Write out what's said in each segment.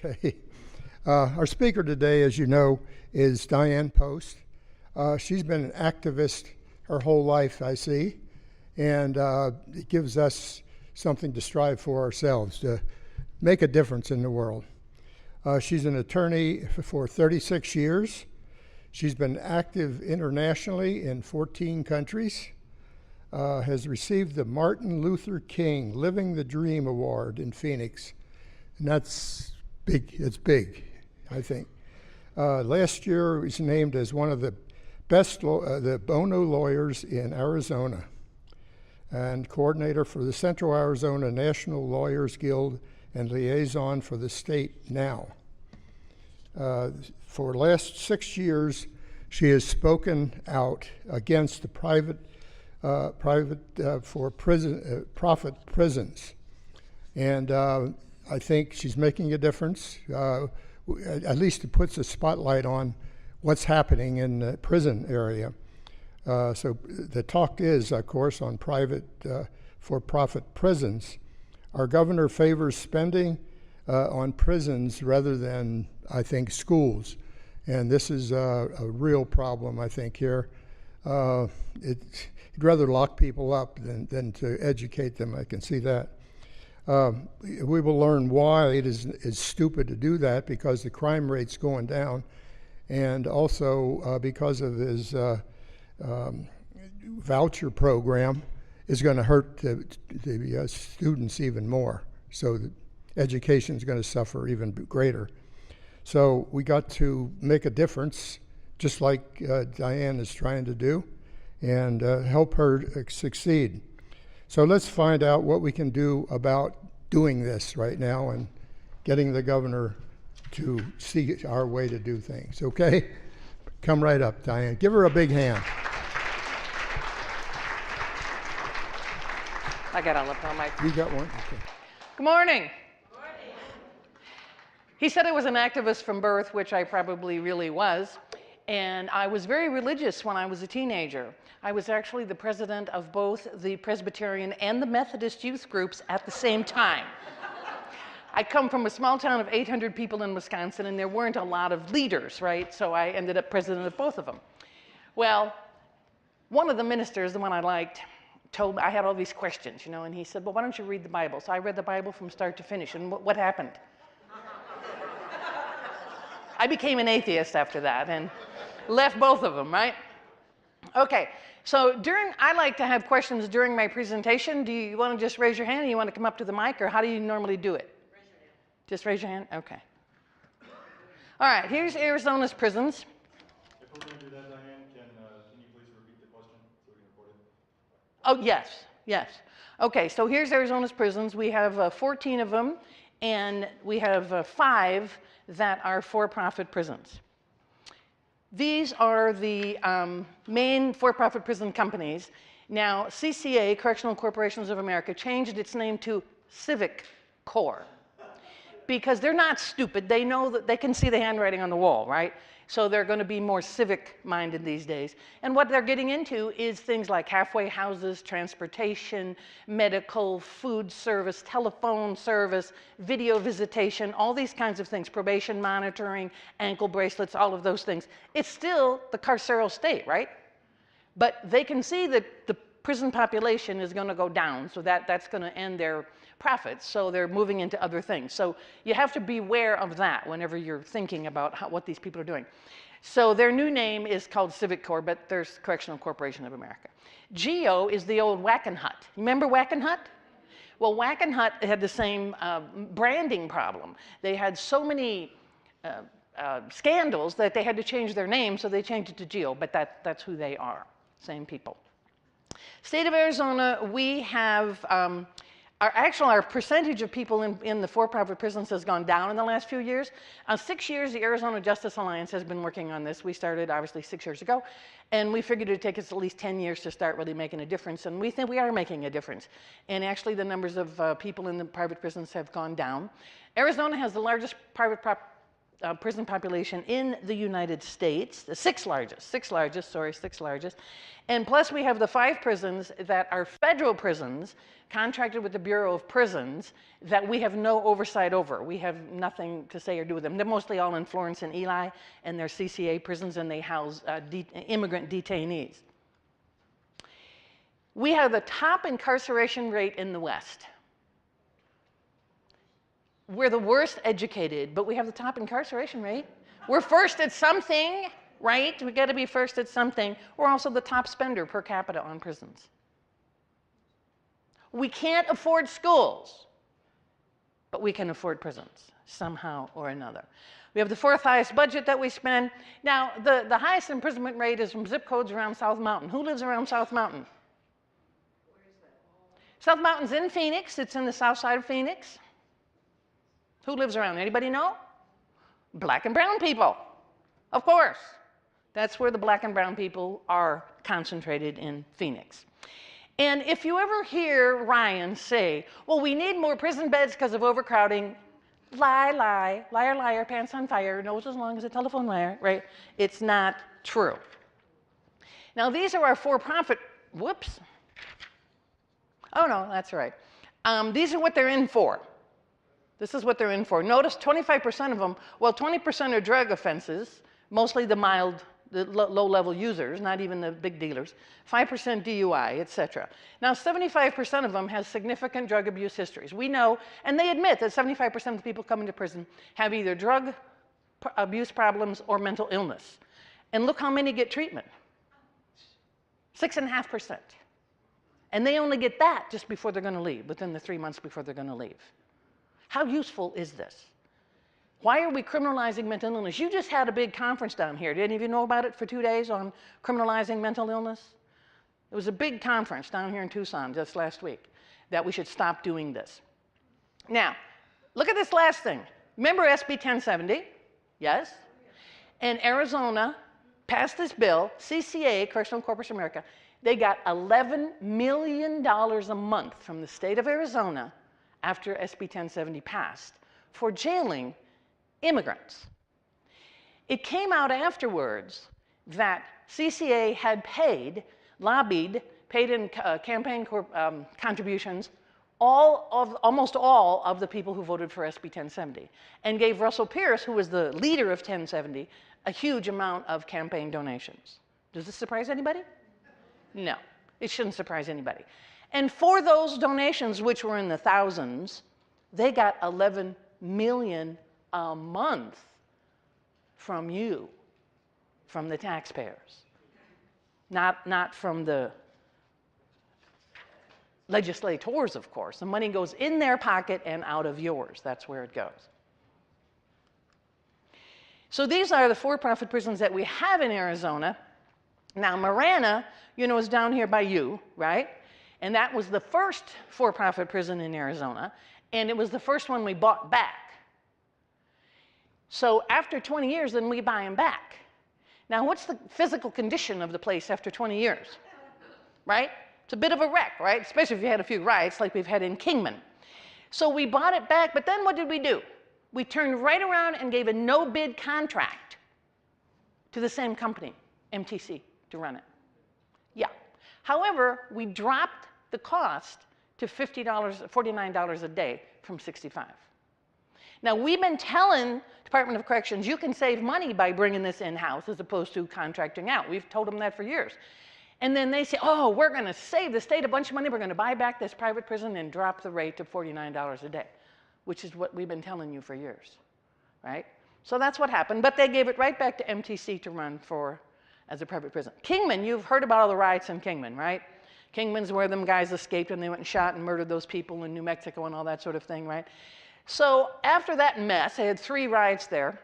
Okay. Our speaker today, as you know, is Dianne Post. She's been an activist her whole life, I see, and it gives us something to strive for ourselves, to make a difference in the world. She's an attorney for 36 years. She's been active internationally in 14 countries, has received the Martin Luther King Living the Dream Award in Phoenix, and that's big. It's big, I think. Last year, he was named as one of the best the bono lawyers in Arizona, and coordinator for the Central Arizona National Lawyers Guild and liaison for the state now. For the last 6 years, she has spoken out against the profit prisons, and I think she's making a difference. At least it puts a spotlight on what's happening in the prison area. So the talk is, of course, on for-profit prisons. Our governor favors spending on prisons rather than, I think, schools. And this is a real problem, I think, here. He'd rather lock people up than to educate them. I can see that. We will learn why it is stupid to do that, because the crime rate's going down, and also because of his voucher program is going to hurt the students even more. So the education is going to suffer even greater. So we got to make a difference, just like Diane is trying to do, and help her succeed. So let's find out what we can do about doing this right now and getting the governor to see our way to do things, okay? Come right up, Diane. Give her a big hand. I got a lapel mic. You got one? Okay. Good morning. Good morning. He said I was an activist from birth, which I probably really was. And I was very religious when I was a teenager. I was actually the president of both the Presbyterian and the Methodist youth groups at the same time. I come from a small town of 800 people in Wisconsin, and there weren't a lot of leaders, right? So I ended up president of both of them. Well, one of the ministers, the one I liked, told me, I had all these questions, you know, and he said, well, why don't you read the Bible? So I read the Bible from start to finish, and what happened? I became an atheist after that and left both of them, right? Okay, so I like to have questions during my presentation. Do you want to just raise your hand, or you want to come up to the mic, or how do you normally do it? Raise your hand. Just raise your hand? Okay. All right, here's Arizona's prisons. Before we do that, Diane, can you please repeat the question so we can record it? Oh, yes, yes. Okay, so here's Arizona's prisons. We have 14 of them, and we have 5 that are for-profit prisons. These are the main for-profit prison companies. Now, CCA, Correctional Corporations of America, changed its name to Civic Corps, because they're not stupid. They know that they can see the handwriting on the wall, right? So they're going to be more civic-minded these days. And what they're getting into is things like halfway houses, transportation, medical, food service, telephone service, video visitation, all these kinds of things, probation monitoring, ankle bracelets, all of those things. It's still the carceral state, right? But they can see that the prison population is going to go down, so that's going to end their profits, so they're moving into other things. So you have to be aware of that whenever you're thinking about what these people are doing. So their new name is called Civic Corps, but there's Correctional Corporation of America. GEO is the old Wackenhut. Remember Wackenhut? Well, Wackenhut had the same branding problem. They had so many scandals that they had to change their name, so they changed it to GEO, but that's who they are, same people. State of Arizona, we have our percentage of people in the for-profit prisons has gone down in the last few years. 6 years, the Arizona Justice Alliance has been working on this. We started, obviously, 6 years ago, and we figured it would take us at least 10 years to start really making a difference, and we think we are making a difference. And actually, the numbers of people in the private prisons have gone down. Arizona has the largest private prison population in the United States, the sixth largest. And plus we have the 5 prisons that are federal prisons contracted with the Bureau of Prisons that we have no oversight over. We have nothing to say or do with them. They're mostly all in Florence and Ely, and they're CCA prisons, and they house immigrant detainees. We have the top incarceration rate in the West. We're the worst educated, but we have the top incarceration rate. We're first at something, right? We got to be first at something. We're also the top spender per capita on prisons. We can't afford schools, but we can afford prisons somehow or another. We have the 4th highest budget that we spend. Now, the highest imprisonment rate is from zip codes around South Mountain. Who lives around South Mountain? Where is that? South Mountain's in Phoenix. It's in the south side of Phoenix. Who lives around? Anybody know? Black and brown people, of course. That's where the black and brown people are concentrated in Phoenix. And if you ever hear Ryan say, well, we need more prison beds because of overcrowding, lie, lie, liar, liar, pants on fire, nose as long as a telephone wire, right? It's not true. Now, these are our for-profit, whoops. Oh, no, that's right. These are what they're in for. This is what they're in for. Notice 25% of them, well, 20% are drug offenses, mostly the mild, the low-level users, not even the big dealers. 5% DUI, et cetera. Now, 75% of them has significant drug abuse histories. We know, and they admit that 75% of the people coming to prison have either drug abuse problems or mental illness. And look how many get treatment. 6.5%. And they only get that just before they're going to leave, within the 3 months before they're going to leave. How useful is this? Why are we criminalizing mental illness? You just had a big conference down here. Did any of you know about it for 2 days on criminalizing mental illness? It was a big conference down here in Tucson just last week that we should stop doing this. Now, look at this last thing. Remember SB 1070? Yes? And Arizona passed this bill, CCA, Correctional Corporation America. They got $11 million a month from the state of Arizona after SB 1070 passed for jailing immigrants. It came out afterwards that CCA had lobbied, paid in campaign contributions, almost all of the people who voted for SB 1070, and gave Russell Pierce, who was the leader of 1070, a huge amount of campaign donations. Does this surprise anybody? No, it shouldn't surprise anybody. And for those donations, which were in the thousands, they got $11 million a month from you, from the taxpayers, not from the legislators, of course. The money goes in their pocket and out of yours. That's where it goes. So these are the for-profit prisons that we have in Arizona. Now, Marana, you know, is down here by you, right? And that was the first for-profit prison in Arizona, and it was the first one we bought back. So after 20 years, then we buy them back. Now, what's the physical condition of the place after 20 years, right? It's a bit of a wreck, right? Especially if you had a few riots like we've had in Kingman. So we bought it back, but then what did we do? We turned right around and gave a no-bid contract to the same company, MTC, to run it. Yeah. However, we dropped the cost to $49 a day from $65. Now, we've been telling Department of Corrections, you can save money by bringing this in-house as opposed to contracting out. We've told them that for years. And then they say, oh, we're going to save the state a bunch of money. We're going to buy back this private prison and drop the rate to $49 a day, which is what we've been telling you for years, right? So that's what happened. But they gave it right back to MTC to run as a private prison. Kingman, you've heard about all the riots in Kingman, right? Kingman's where them guys escaped and they went and shot and murdered those people in New Mexico and all that sort of thing, right? So after that mess, they had 3 riots there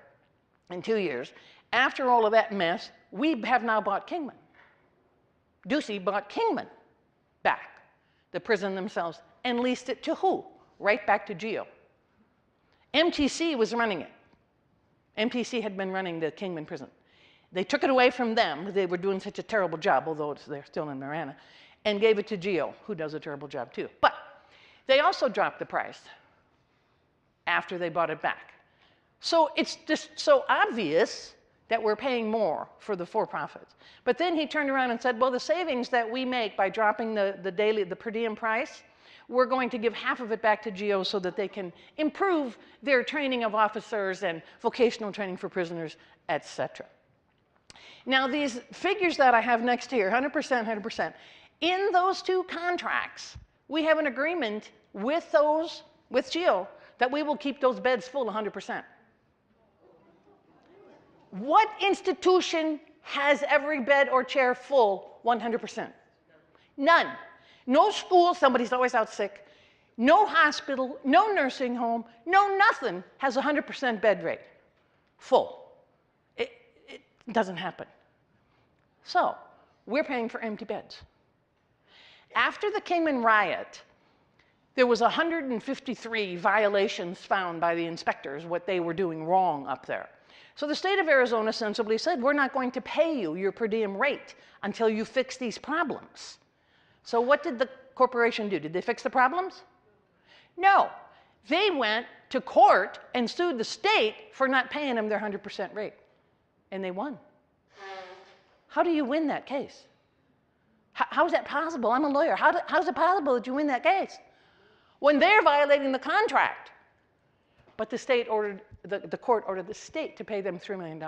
in 2 years. After all of that mess, we have now bought Kingman. Ducey bought Kingman back, the prison themselves, and leased it to who? Right back to Geo. MTC was running it. MTC had been running the Kingman prison. They took it away from them. They were doing such a terrible job, although they're still in Marana, and gave it to Geo, who does a terrible job too. But they also dropped the price after they bought it back. So it's just so obvious that we're paying more for the for-profits. But then he turned around and said, well, the savings that we make by dropping the per diem price, we're going to give half of it back to GOs so that they can improve their training of officers and vocational training for prisoners, et cetera. Now, these figures that I have next here, 100%, 100%, in those two contracts, we have an agreement with GO, that we will keep those beds full 100%. What institution has every bed or chair full 100%? None. No school, somebody's always out sick. No hospital, no nursing home, no nothing has 100% bed rate full. It doesn't happen. So we're paying for empty beds. After the Kingman riot, there was 153 violations found by the inspectors, what they were doing wrong up there. So the state of Arizona sensibly said, we're not going to pay you your per diem rate until you fix these problems. So what did the corporation do? Did they fix the problems? No. They went to court and sued the state for not paying them their 100% rate. And they won. How do you win that case? How is that possible? I'm a lawyer. How is it possible that you win that case? When they're violating the contract. But the state ordered, the court ordered the state to pay them $3 million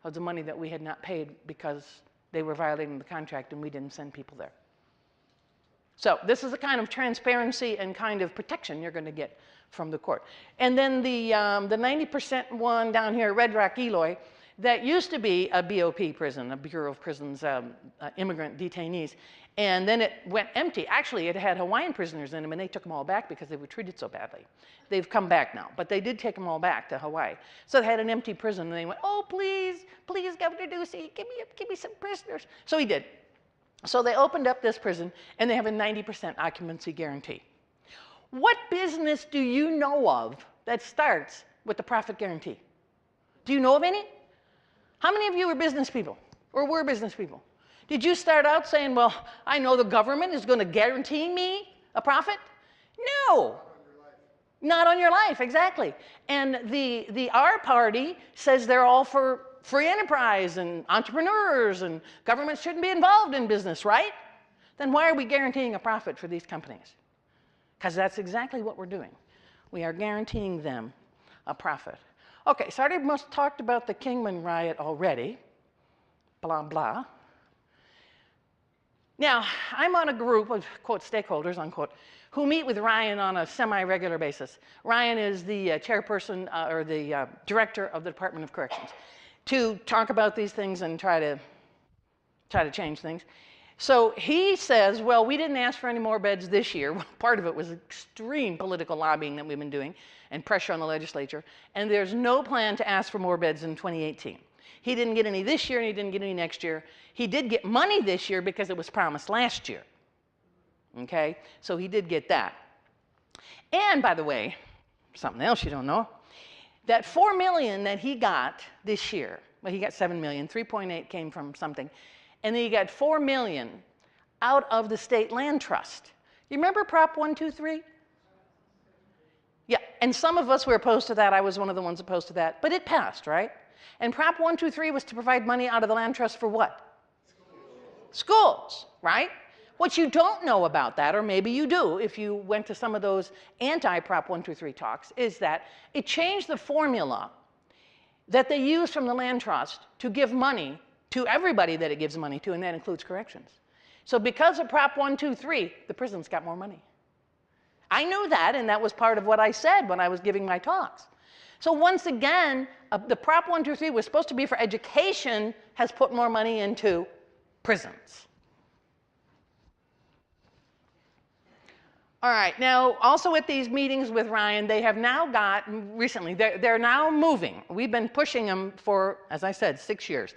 of the money that we had not paid because they were violating the contract and we didn't send people there. So this is the kind of transparency and kind of protection you're going to get from the court. And then the 90% one down here, Red Rock, Eloy, that used to be a BOP prison, a Bureau of Prisons, immigrant detainees. And then it went empty. Actually, it had Hawaiian prisoners in them, and they took them all back because they were treated so badly. They've come back now, but they did take them all back to Hawaii. So they had an empty prison, and they went, oh, please, please, Governor Ducey, give me some prisoners. So he did. So they opened up this prison, and they have a 90% occupancy guarantee. What business do you know of that starts with the profit guarantee? Do you know of any? How many of you are business people or were business people? Did you start out saying, well, I know the government is going to guarantee me a profit? No. Not on your life, exactly. And the R party says they're all for free enterprise and entrepreneurs and government shouldn't be involved in business, right? Then why are we guaranteeing a profit for these companies? Because that's exactly what we're doing. We are guaranteeing them a profit. Okay, so I already must talked about the Kingman riot already, blah, blah. Now, I'm on a group of, quote, stakeholders, unquote, who meet with Ryan on a semi-regular basis. Ryan is the chairperson or the director of the Department of Corrections to talk about these things and try to change things. So he says, well, we didn't ask for any more beds this year. Well, part of it was extreme political lobbying that we've been doing and pressure on the legislature. And there's no plan to ask for more beds in 2018. He didn't get any this year and he didn't get any next year. He did get money this year because it was promised last year. Okay, so he did get that. And by the way, something else you don't know, that $4 million that he got this year, well, he got $7 million, 3.8 came from something, and then he got $4 million out of the state land trust. You remember Prop 123? Yeah, and some of us were opposed to that. I was one of the ones opposed to that, but it passed, right? And Prop 123 was to provide money out of the land trust for what? Schools, right? What you don't know about that, or maybe you do if you went to some of those anti-Prop 123 talks, is that it changed the formula that they use from the land trust to give money to everybody that it gives money to, and that includes corrections. So because of Prop 123, the prisons got more money. I knew that, and that was part of what I said when I was giving my talks. So once again, the Prop 123 was supposed to be for education, has put more money into prisons. All right, now also at these meetings with Ryan, they have now got, recently, they're now moving. We've been pushing them for, as I said, 6 years.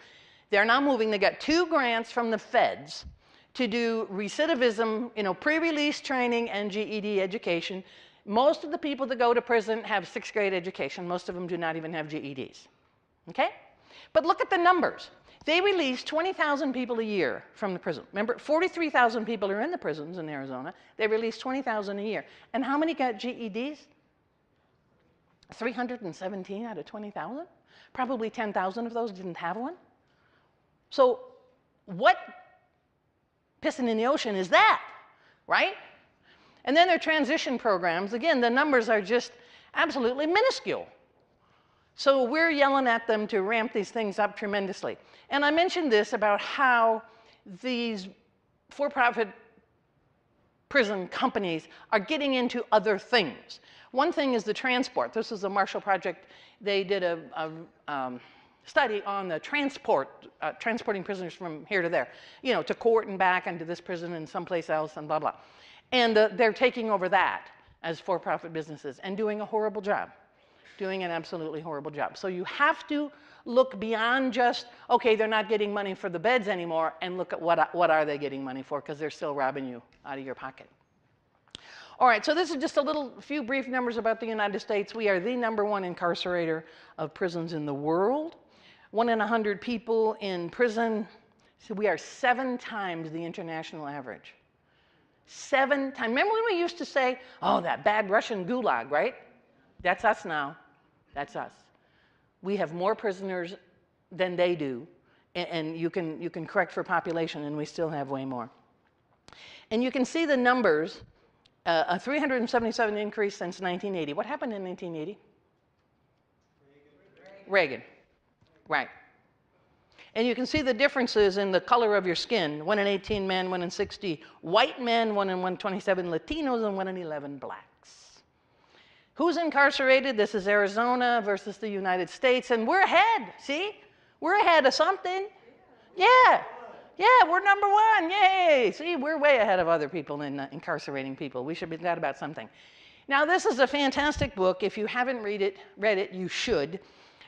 They're now moving. They got 2 grants from the feds to do recidivism, pre-release training and GED education. Most of the people that go to prison have 6th grade education. Most of them do not even have GEDs, okay? But look at the numbers. They release 20,000 people a year from the prison. Remember, 43,000 people are in the prisons in Arizona. They release 20,000 a year. And how many got GEDs? 317 out of 20,000? Probably 10,000 of those didn't have one. So what pissing in the ocean is that, right? And then their transition programs, again, the numbers are just absolutely minuscule. So we're yelling at them to ramp these things up tremendously. And I mentioned this about how these for-profit prison companies are getting into other things. One thing is the transport. This is the Marshall Project. They did a study on the transporting prisoners from here to there, you know, to court and back and to this prison and someplace else and blah, blah. And they're taking over that as for-profit businesses and doing a horrible job, doing an absolutely horrible job. So you have to look beyond just, okay, they're not getting money for the beds anymore, and look at what are they getting money for, because they're still robbing you out of your pocket. All right, so this is just a few brief numbers about the United States. We are the #1 incarcerator of prisons in the world. 1 in 100 people in prison. So we are 7 times the international average. 7 times. Remember when we used to say, oh, that bad Russian gulag, right? That's us now. That's us. We have more prisoners than they do, and you can correct for population, and we still have way more. And you can see the numbers, a 377 increase since 1980. What happened in 1980? Reagan. Right. And you can see the differences in the color of your skin. 1 in 18 men, 1 in 60 white men, 1 in 127 Latinos, and 1 in 11 blacks. Who's incarcerated? This is Arizona versus the United States, and we're ahead, see? We're ahead of something. Yeah, we're #1, yay! See, we're way ahead of other people in incarcerating people. We should be glad about something. Now, this is a fantastic book. If you haven't read it, you should.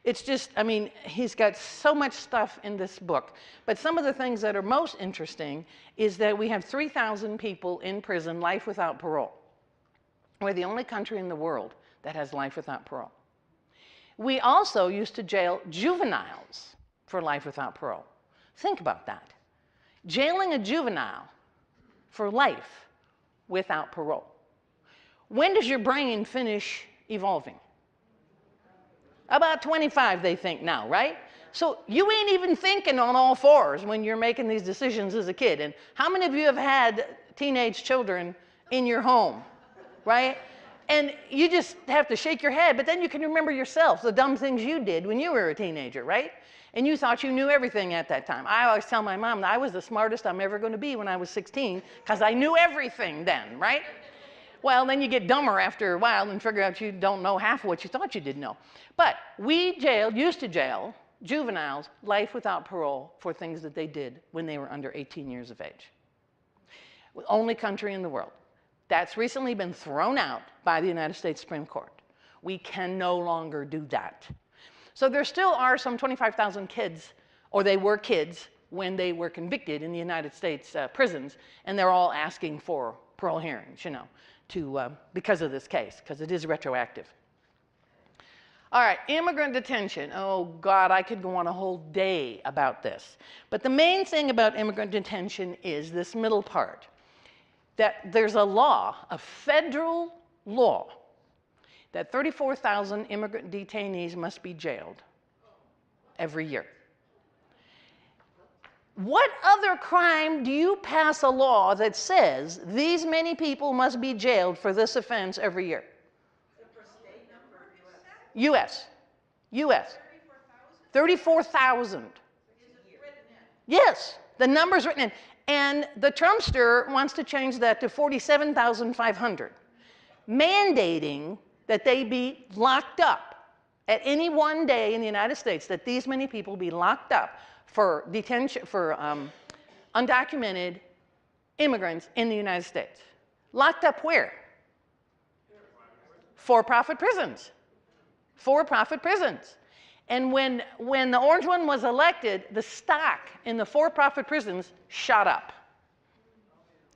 It's just, I mean, he's got so much stuff in this book. But some of the things that are most interesting is that we have 3,000 people in prison, life without parole. We're the only country in the world that has life without parole. We also used to jail juveniles for life without parole. Think about that. Jailing a juvenile for life without parole. When does your brain finish evolving? About 25, they think now, right? So you ain't even thinking on all fours when you're making these decisions as a kid. And how many of you have had teenage children in your home, right? And you just have to shake your head, but then you can remember yourself, the dumb things you did when you were a teenager, right? And you thought you knew everything at that time. I always tell my mom that I was the smartest I'm ever going to be when I was 16, because I knew everything then, right? Well, then you get dumber after a while and figure out you don't know half of what you thought you did know. But we used to jail juveniles life without parole for things that they did when they were under 18 years of age. The only country in the world. That's recently been thrown out by the United States Supreme Court. We can no longer do that. So there still are some 25,000 kids, or they were kids when they were convicted in the United States prisons, and they're all asking for parole hearings, you know, because of this case, because it is retroactive. All right, immigrant detention. Oh, God, I could go on a whole day about this. But the main thing about immigrant detention is this middle part, that there's a law, a federal law, that 34,000 immigrant detainees must be jailed every year. What other crime do you pass a law that says these many people must be jailed for this offense every year? U.S. 34,000. Yes, the number's written in. And the Trumpster wants to change that to 47,500, mandating that they be locked up at any one day in the United States, that these many people be locked up for detention, for undocumented immigrants in the United States. Locked up where? For-profit prisons. For-profit prisons. And when the orange one was elected, the stock in the for-profit prisons shot up.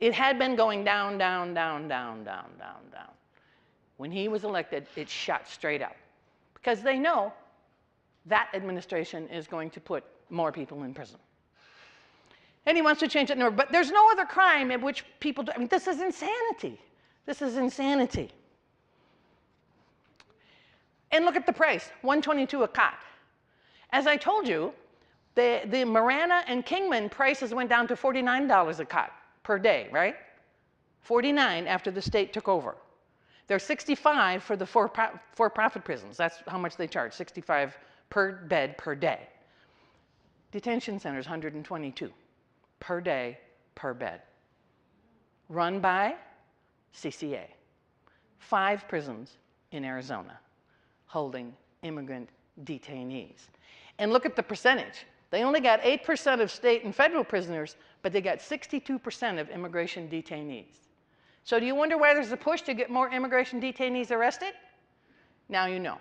It had been going down, down, down, down, down, down, down. When he was elected, it shot straight up. Because they know that administration is going to put more people in prison. And he wants to change that number. But there's no other crime in which people do. I mean, this is insanity. This is insanity. And look at the price, $122 a cot. As I told you, the Marana and Kingman prices went down to $49 a cot per day, right? 49 after the state took over. They're 65 for the for-profit prisons. That's how much they charge, 65 per bed per day. Detention centers, 122 per day per bed. Run by CCA. 5 prisons in Arizona holding immigrant detainees. And look at the percentage. They only got 8% of state and federal prisoners, but they got 62% of immigration detainees. So do you wonder why there's a push to get more immigration detainees arrested? Now you know.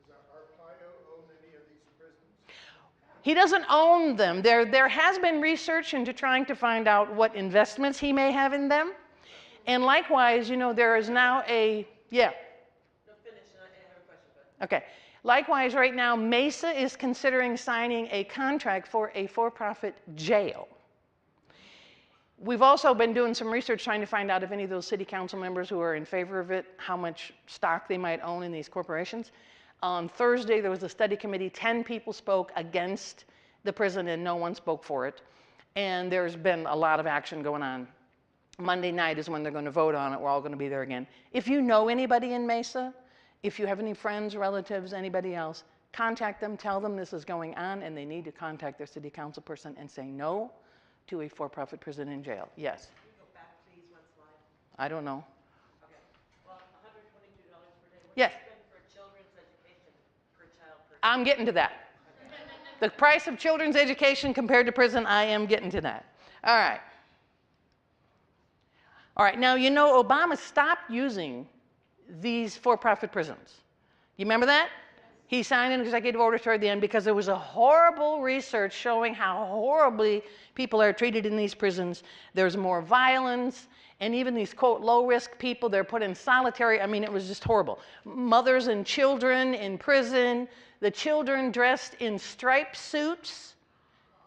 Does Arpaio own any of these prisons? He doesn't own them. There has been research into trying to find out what investments he may have in them. And likewise, you know, there is now a, yeah. No, finish, and I have a question, but. Okay. Likewise, right now, Mesa is considering signing a contract for a for-profit jail. We've also been doing some research trying to find out if any of those city council members who are in favor of it, how much stock they might own in these corporations. On Thursday, there was a study committee. 10 people spoke against the prison and no one spoke for it. And there's been a lot of action going on. Monday night is when they're going to vote on it. We're all going to be there again. If you know anybody in Mesa, if you have any friends, relatives, anybody else, contact them, tell them this is going on, and they need to contact their city council person and say no to a for-profit prison and jail. Yes? Can you go back, please, one slide? I don't know. Okay. Well, $122 per day. What Yes. do you spend for children's education per child per day? I'm getting to that. The price of children's education compared to prison, I am getting to that. All right. All right, now you know Obama stopped using these for-profit prisons. You remember that? He signed an executive order toward the end because there was a horrible research showing how horribly people are treated in these prisons. There's more violence, and even these, quote, low-risk people, they're put in solitary. I mean, it was just horrible. Mothers and children in prison, the children dressed in striped suits.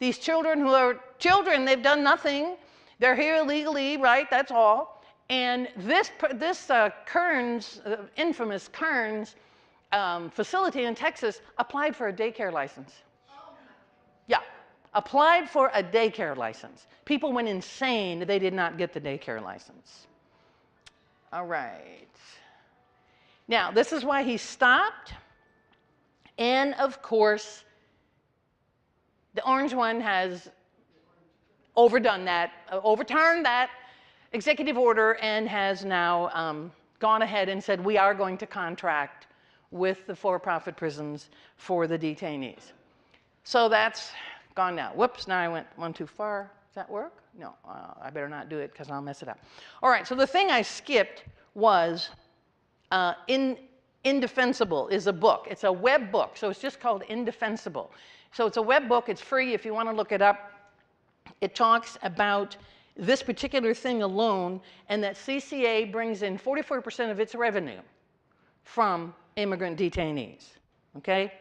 These children who are children, they've done nothing. They're here illegally, right? That's all. And this Kearns, infamous Kearns facility in Texas applied for a daycare license. Yeah, applied for a daycare license. People went insane. They did not get the daycare license. All right. Now, this is why he stopped. And of course, the orange one has overdone that, overturned that executive order and has now gone ahead and said we are going to contract with the for-profit prisons for the detainees. So that's gone now. Whoops, now I went one too far. Does that work? No, I better not do it because I'll mess it up. All right, so the thing I skipped was Indefensible is a book. It's a web book, so it's just called Indefensible. So it's a web book. It's free if you want to look it up. It talks about this particular thing alone, and that CCA brings in 44% of its revenue from immigrant detainees, okay?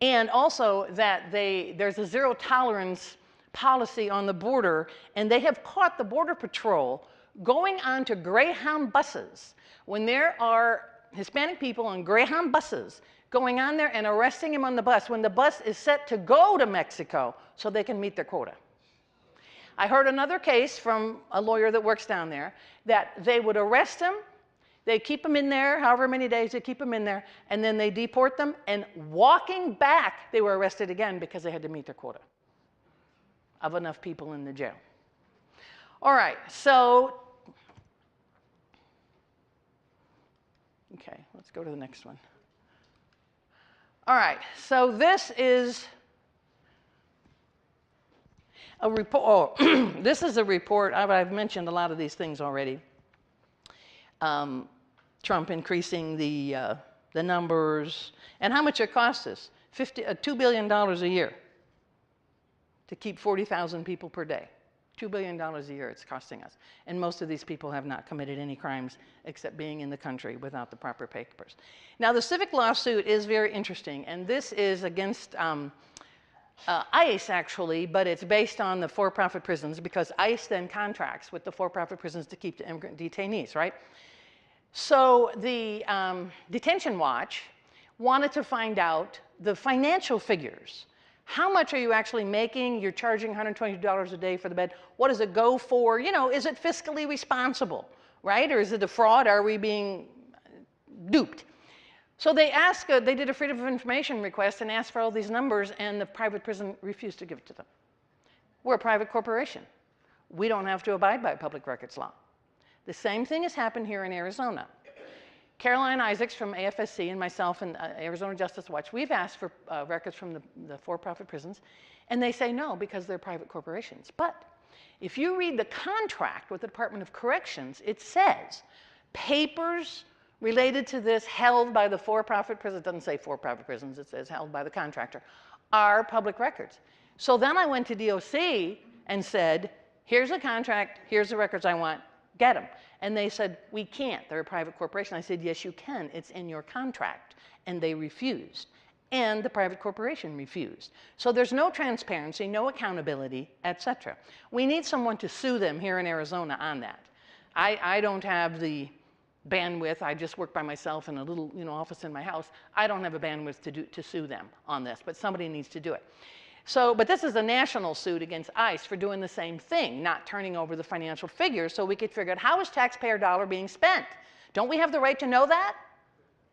And also that there's a zero tolerance policy on the border, and they have caught the Border Patrol going onto Greyhound buses when there are Hispanic people on Greyhound buses going on there and arresting them on the bus when the bus is set to go to Mexico so they can meet their quota. I heard another case from a lawyer that works down there that they would arrest them, they keep them in there, however many days they keep them in there, and then they deport them, and walking back, they were arrested again because they had to meet their quota of enough people in the jail. All right, so, okay, let's go to the next one. All right, so this is a report. Oh, this is a report. I've mentioned a lot of these things already. Trump increasing the numbers, and how much it costs us. $2 billion a year to keep 40,000 people per day. $2 billion a year it's costing us. And most of these people have not committed any crimes except being in the country without the proper papers. Now, the civic lawsuit is very interesting, and this is against ICE, actually, but it's based on the for-profit prisons because ICE then contracts with the for-profit prisons to keep the immigrant detainees, right? So the Detention Watch wanted to find out the financial figures. How much are you actually making? You're charging $122 a day for the bed. What does it go for? You know, is it fiscally responsible, right? Or is it a fraud? Are we being duped? So they did a Freedom of Information request and asked for all these numbers, and the private prison refused to give it to them. We're a private corporation. We don't have to abide by public records law. The same thing has happened here in Arizona. Caroline Isaacs from AFSC and myself and Arizona Justice Watch, we've asked for records from the for-profit prisons, and they say no because they're private corporations. But if you read the contract with the Department of Corrections, it says papers related to this held by the for-profit prison, it doesn't say for-profit prisons, it says held by the contractor, are public records. So then I went to DOC and said, here's the contract, here's the records I want, get them. And they said, we can't, they're a private corporation. I said, yes, you can, it's in your contract. And they refused. And the private corporation refused. So there's no transparency, no accountability, etc. We need someone to sue them here in Arizona on that. I don't have the bandwidth. I just work by myself in a little office in my house. I don't have a bandwidth to sue them on this, but somebody needs to do it. So, but this is a national suit against ICE for doing the same thing, not turning over the financial figures so we could figure out how is taxpayer dollar being spent. Don't we have the right to know that?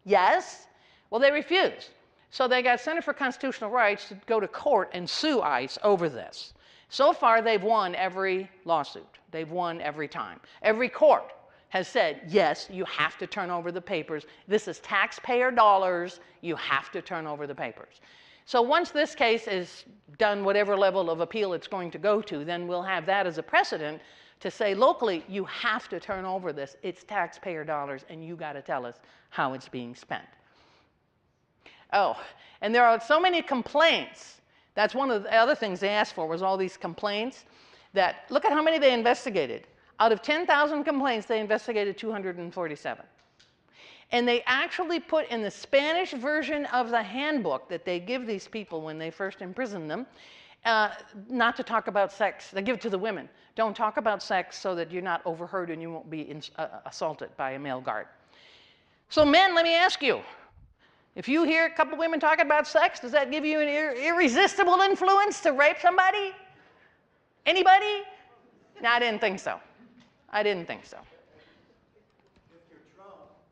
Yes? Well, they refused. So they got Center for Constitutional Rights to go to court and sue ICE over this. So far, they've won every lawsuit. They've won every time. Every court has said, yes, you have to turn over the papers. This is taxpayer dollars. You have to turn over the papers. So once this case is done, whatever level of appeal it's going to go to, then we'll have that as a precedent to say locally, you have to turn over this. It's taxpayer dollars, and you got to tell us how it's being spent. Oh, and there are so many complaints. That's one of the other things they asked for was all these complaints that, look at how many they investigated. Out of 10,000 complaints, they investigated 247. And they actually put in the Spanish version of the handbook that they give these people when they first imprison them, not to talk about sex. They give it to the women. Don't talk about sex so that you're not overheard and you won't be assaulted by a male guard. So men, let me ask you, if you hear a couple women talking about sex, does that give you an irresistible influence to rape somebody? Anybody? No, I didn't think so. I didn't think so.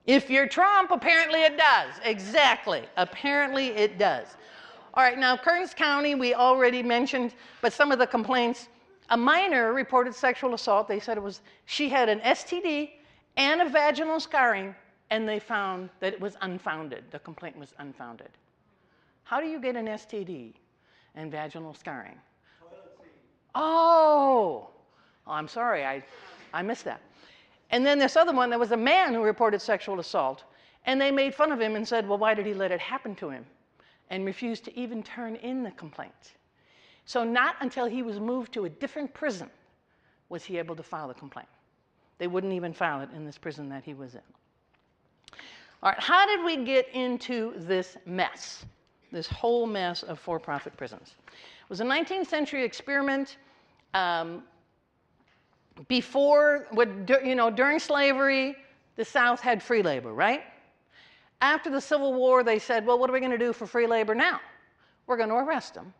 If you're Trump, apparently it does. Exactly. Apparently it does. All right, now Kearns County, we already mentioned, but some of the complaints, a minor reported sexual assault. They said she had an STD and a vaginal scarring, and they found that it was unfounded. The complaint was unfounded. How do you get an STD and vaginal scarring? Oh, I'm sorry, I missed that. And then this other one, there was a man who reported sexual assault, and they made fun of him and said, well, why did he let it happen to him? And refused to even turn in the complaint. So not until he was moved to a different prison was he able to file the complaint. They wouldn't even file it in this prison that he was in. All right, how did we get into this mess, this whole mess of for-profit prisons? It was a 19th century experiment. During slavery, the South had free labor, right? After the Civil War, they said, well, what are we going to do for free labor now? We're going to arrest them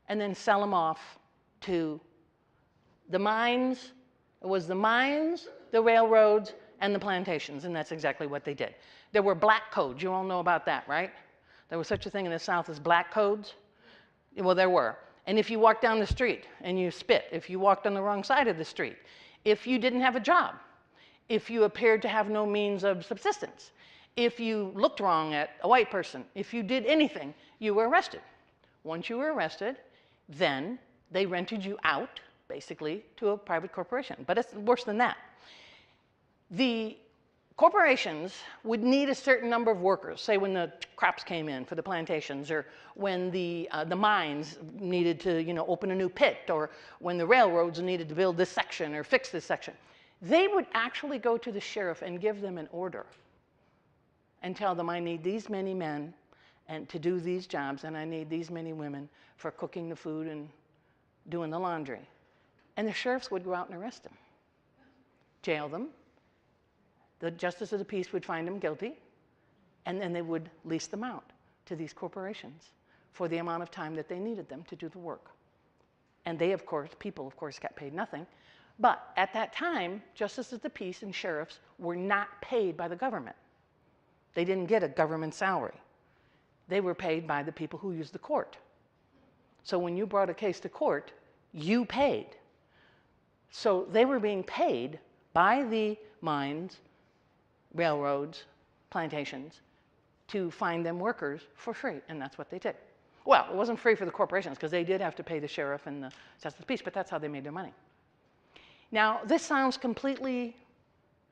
and then sell them off to the mines. It was the mines, the railroads, and the plantations, and that's exactly what they did. There were black codes. You all know about that, right? There was such a thing in the South as black codes. Well, there were. And if you walked down the street and you spit, if you walked on the wrong side of the street, if you didn't have a job, if you appeared to have no means of subsistence, if you looked wrong at a white person, if you did anything, you were arrested. Once you were arrested, then they rented you out, basically, to a private corporation. But it's worse than that. The corporations would need a certain number of workers, say when the crops came in for the plantations, or when the mines needed to open a new pit, or when the railroads needed to build this section or fix this section. They would actually go to the sheriff and give them an order and tell them, I need these many men and to do these jobs, and I need these many women for cooking the food and doing the laundry. And the sheriffs would go out and arrest them, jail them, the justice of the peace would find them guilty, and then they would lease them out to these corporations for the amount of time that they needed them to do the work. And they, of course, people, of course, got paid nothing. But at that time, justices of the peace and sheriffs were not paid by the government. They didn't get a government salary. They were paid by the people who used the court. So when you brought a case to court, you paid. So they were being paid by the mines, railroads, plantations, to find them workers for free, and that's what they did. Well, it wasn't free for the corporations, because they did have to pay the sheriff and the justice of the peace, but that's how they made their money. Now, this sounds completely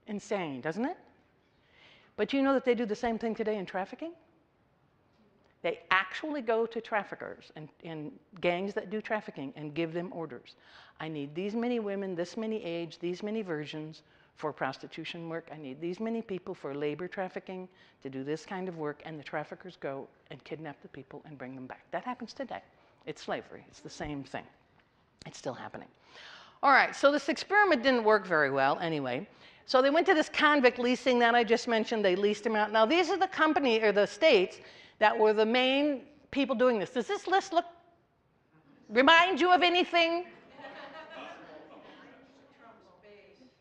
insane, doesn't it? But you know that they do the same thing today in trafficking? They actually go to traffickers and gangs that do trafficking and give them orders. I need these many women, this many age, these many versions for prostitution work. I need these many people for labor trafficking to do this kind of work, and the traffickers go and kidnap the people and bring them back. That happens today. It's slavery. It's the same thing. It's still happening. All right, so this experiment didn't work very well anyway. So they went to this convict leasing that I just mentioned. They leased them out. Now, these are the company or the states that were the main people doing this. Does this list remind you of anything?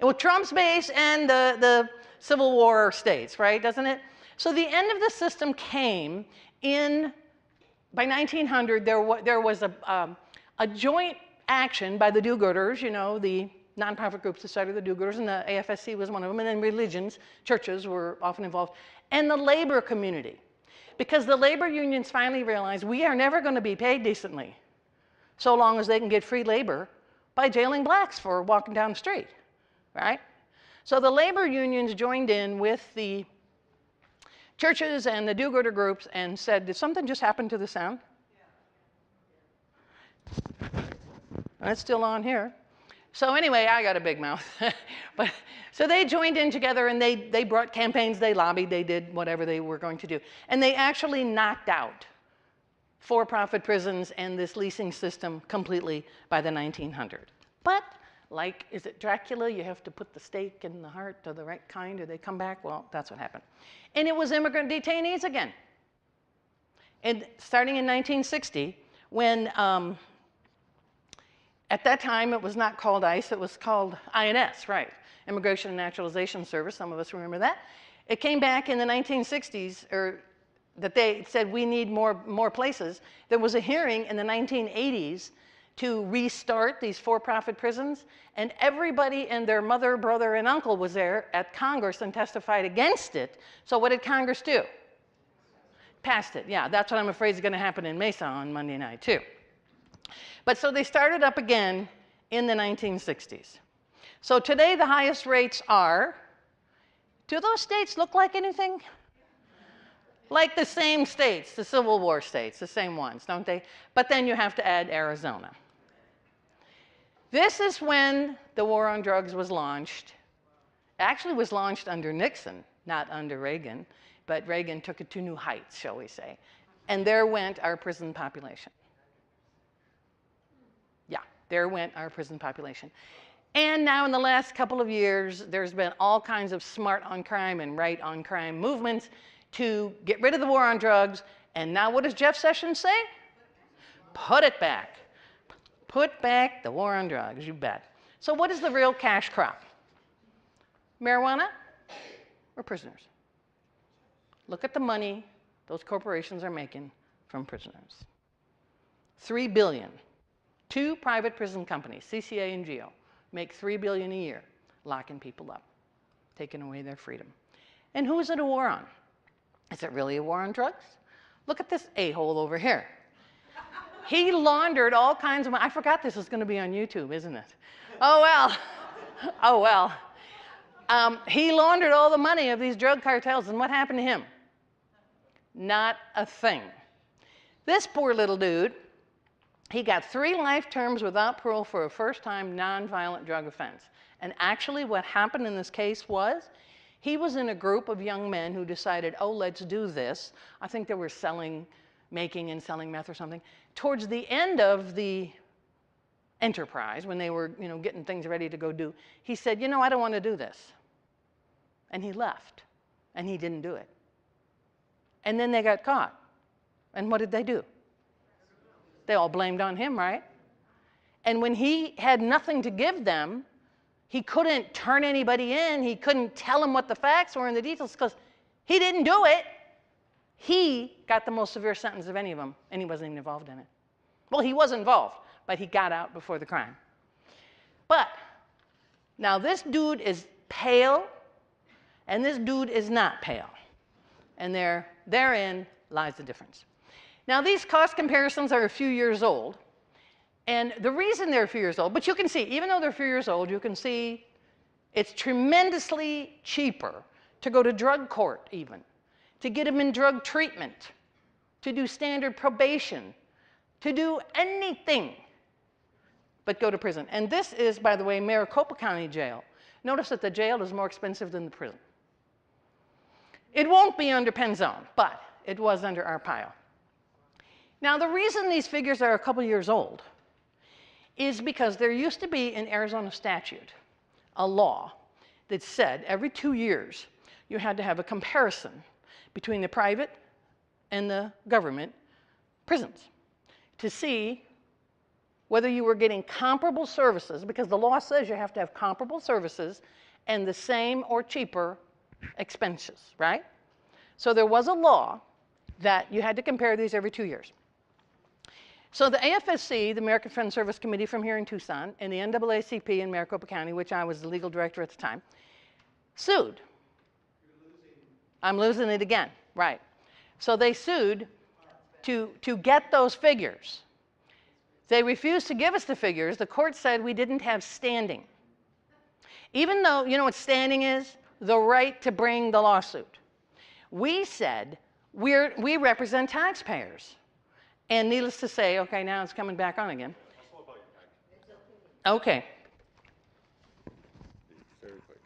Well, Trump's base and the Civil War states, right, doesn't it? So the end of the system came by 1900, there was a joint action by the do-gooders, you know, the nonprofit groups that started the do-gooders, and the AFSC was one of them, and then religions, churches were often involved, and the labor community. Because the labor unions finally realized we are never going to be paid decently so long as they can get free labor by jailing blacks for walking down the street, right? So the labor unions joined in with the churches and the do-gooder groups and said, did something just happen to the sound? It's still on here. So anyway, I got a big mouth. So they joined in together, and they brought campaigns, they lobbied, they did whatever they were going to do. And they actually knocked out for-profit prisons and this leasing system completely by the 1900s. But like, is it Dracula? You have to put the stake in the heart of the right kind, or they come back? Well, that's what happened. And it was immigrant detainees again. And starting in 1960, when at that time, it was not called ICE, it was called INS, right? Immigration and Naturalization Service, some of us remember that. It came back in the 1960s, or that they said we need more places. There was a hearing in the 1980s to restart these for-profit prisons, and everybody and their mother, brother, and uncle was there at Congress and testified against it. So what did Congress do? Passed it, yeah. That's what I'm afraid is going to happen in Mesa on Monday night, too. But so they started up again in the 1960s. So today the highest rates are, do those states look like anything? Like the same states, the Civil War states, the same ones, don't they? But then you have to add Arizona. This is when the war on drugs was launched. It actually was launched under Nixon, not under Reagan, but Reagan took it to new heights, shall we say. And there went our prison population. There went our prison population. And now in the last couple of years, there's been all kinds of smart on crime and right on crime movements to get rid of the war on drugs. And now what does Jeff Sessions say? Put it back. Put back the war on drugs, you bet. So what is the real cash crop? Marijuana or prisoners? Look at the money those corporations are making from prisoners. $3 billion. 2 private prison companies, CCA and GEO, make $3 billion a year locking people up, taking away their freedom. And who is it a war on? Is it really a war on drugs? Look at this a-hole over here. He laundered all kinds of money. I forgot this is going to be on YouTube, isn't it? Oh, well. Oh, well. He laundered all the money of these drug cartels, and what happened to him? Not a thing. This poor little dude, he got 3 life terms without parole for a first-time nonviolent drug offense. And actually what happened in this case was he was in a group of young men who decided, oh, let's do this. I think they were making and selling meth or something. Towards the end of the enterprise, when they were getting things ready to go do, he said, I don't want to do this. and he left, and he didn't do it. And then they got caught. And what did they do? They all blamed on him, right? And when he had nothing to give them, he couldn't turn anybody in. He couldn't tell them what the facts were and the details because he didn't do it. He got the most severe sentence of any of them, and he wasn't even involved in it. Well, he was involved, but he got out before the crime. But now this dude is pale, and this dude is not pale. And therein lies the difference. Now, these cost comparisons are a few years old. And the reason they're a few years old, but you can see, even though they're a few years old, you can see it's tremendously cheaper to go to drug court even, to get them in drug treatment, to do standard probation, to do anything but go to prison. And this is, by the way, Maricopa County Jail. Notice that the jail is more expensive than the prison. It won't be under Penzone, but it was under Arpaio. Now, the reason these figures are a couple years old is because there used to be in Arizona statute a law that said every 2 years you had to have a comparison between the private and the government prisons to see whether you were getting comparable services, because the law says you have to have comparable services and the same or cheaper expenses, right? So there was a law that you had to compare these every 2 years. So the AFSC, the American Friends Service Committee from here in Tucson, and the NAACP in Maricopa County, which I was the legal director at the time, sued. I'm losing it again, right. So they sued to get those figures. They refused to give us the figures. The court said we didn't have standing. Even though, you know what standing is? The right to bring the lawsuit. We said we represent taxpayers. And needless to say, okay, now it's coming back on again. Okay. Very quick.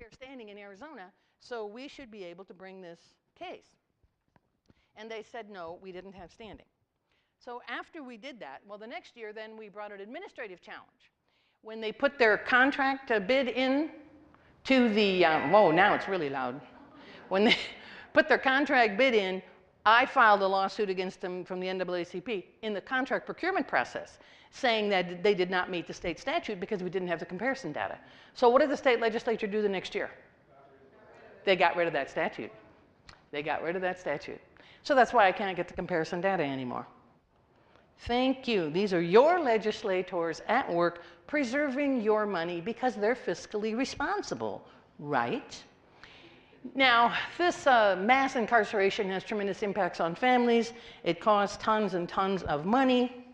We're standing in Arizona, so we should be able to bring this case. And they said, no, we didn't have standing. So after we did that, well, the next year then we brought an administrative challenge. When they put their contract bid in to the, whoa, now it's really loud. When they put their contract bid in, I filed a lawsuit against them from the NAACP in the contract procurement process, saying that they did not meet the state statute because we didn't have the comparison data. So what did the state legislature do the next year? They got rid of that statute. They got rid of that statute. So that's why I can't get the comparison data anymore. Thank you. These are your legislators at work preserving your money because they're fiscally responsible, right? Now, this mass incarceration has tremendous impacts on families. It costs tons and tons of money.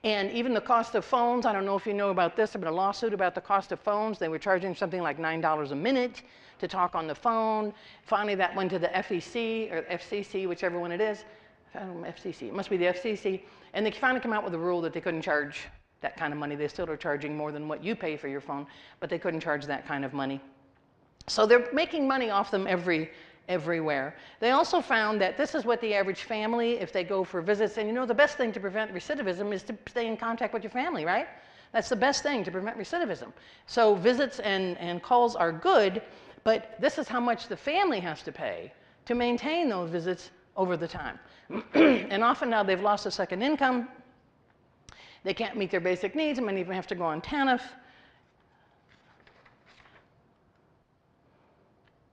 And even the cost of phones, I don't know if you know about this, there's been a lawsuit about the cost of phones. They were charging something like $9 a minute to talk on the phone. Finally, that went to the FEC or FCC, whichever one it is. FCC, it must be the FCC. And they finally come out with a rule that they couldn't charge that kind of money. They still are charging more than what you pay for your phone, but they couldn't charge that kind of money. So they're making money off them everywhere. They also found that this is what the average family, if they go for visits, and you know the best thing to prevent recidivism is to stay in contact with your family, right? That's the best thing to prevent recidivism. So visits and calls are good, but this is how much the family has to pay to maintain those visits over the time. And often now they've lost a second income. They can't meet their basic needs. Many even have to go on TANF.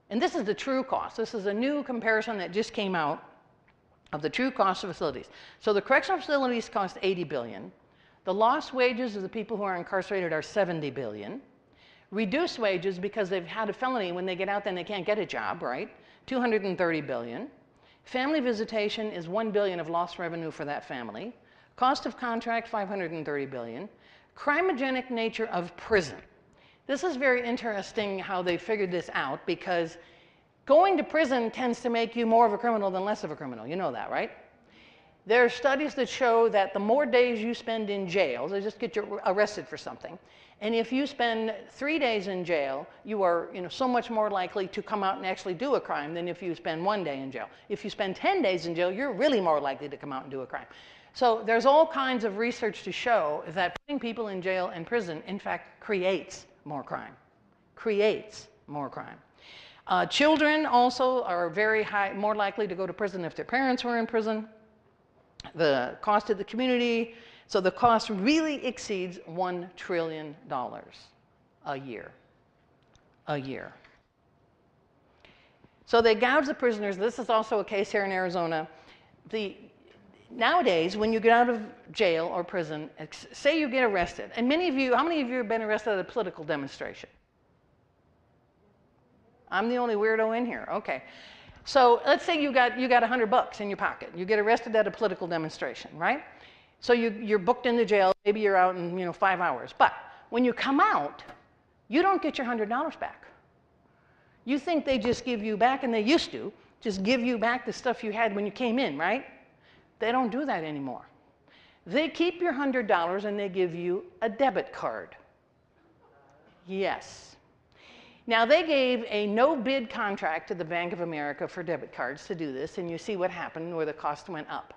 And this is the true cost. This is a new comparison that just came out of the true cost of facilities. So the correctional facilities cost $80 billion. The lost wages of the people who are incarcerated are $70 billion. Reduced wages because they've had a felony. When they get out, then they can't get a job, right? $230 billion. Family visitation is $1 billion of lost revenue for that family. Cost of contract, $530 billion. Crimogenic nature of prison. This is very interesting how they figured this out because going to prison tends to make you more of a criminal than less of a criminal. You know that, right? There are studies that show that the more days you spend in jail, they just get you arrested for something, And if you spend 3 days in jail, you are so much more likely to come out and actually do a crime than if you spend 1 day in jail. If you spend 10 days in jail, you're really more likely to come out and do a crime. So there's all kinds of research to show that putting people in jail and prison, in fact, creates more crime. Creates more crime. Children also are more likely to go to prison if their parents were in prison. The cost to the community, so the cost really exceeds $1 trillion a year. A year. So they gouge the prisoners. This is also a case here in Arizona. Nowadays, when you get out of jail or prison, say you get arrested, and how many of you have been arrested at a political demonstration? I'm the only weirdo in here. Okay. So let's say you got $100 in your pocket. You get arrested at a political demonstration, right? So you're booked into jail. Maybe you're out in 5 hours. But when you come out, you don't get your $100 back. You think they just give you back, and they used to just give you back the stuff you had when you came in, right? They don't do that anymore. They keep your $100 and they give you a debit card. Yes. Now, they gave a no-bid contract to the Bank of America for debit cards to do this, and you see what happened where the cost went up.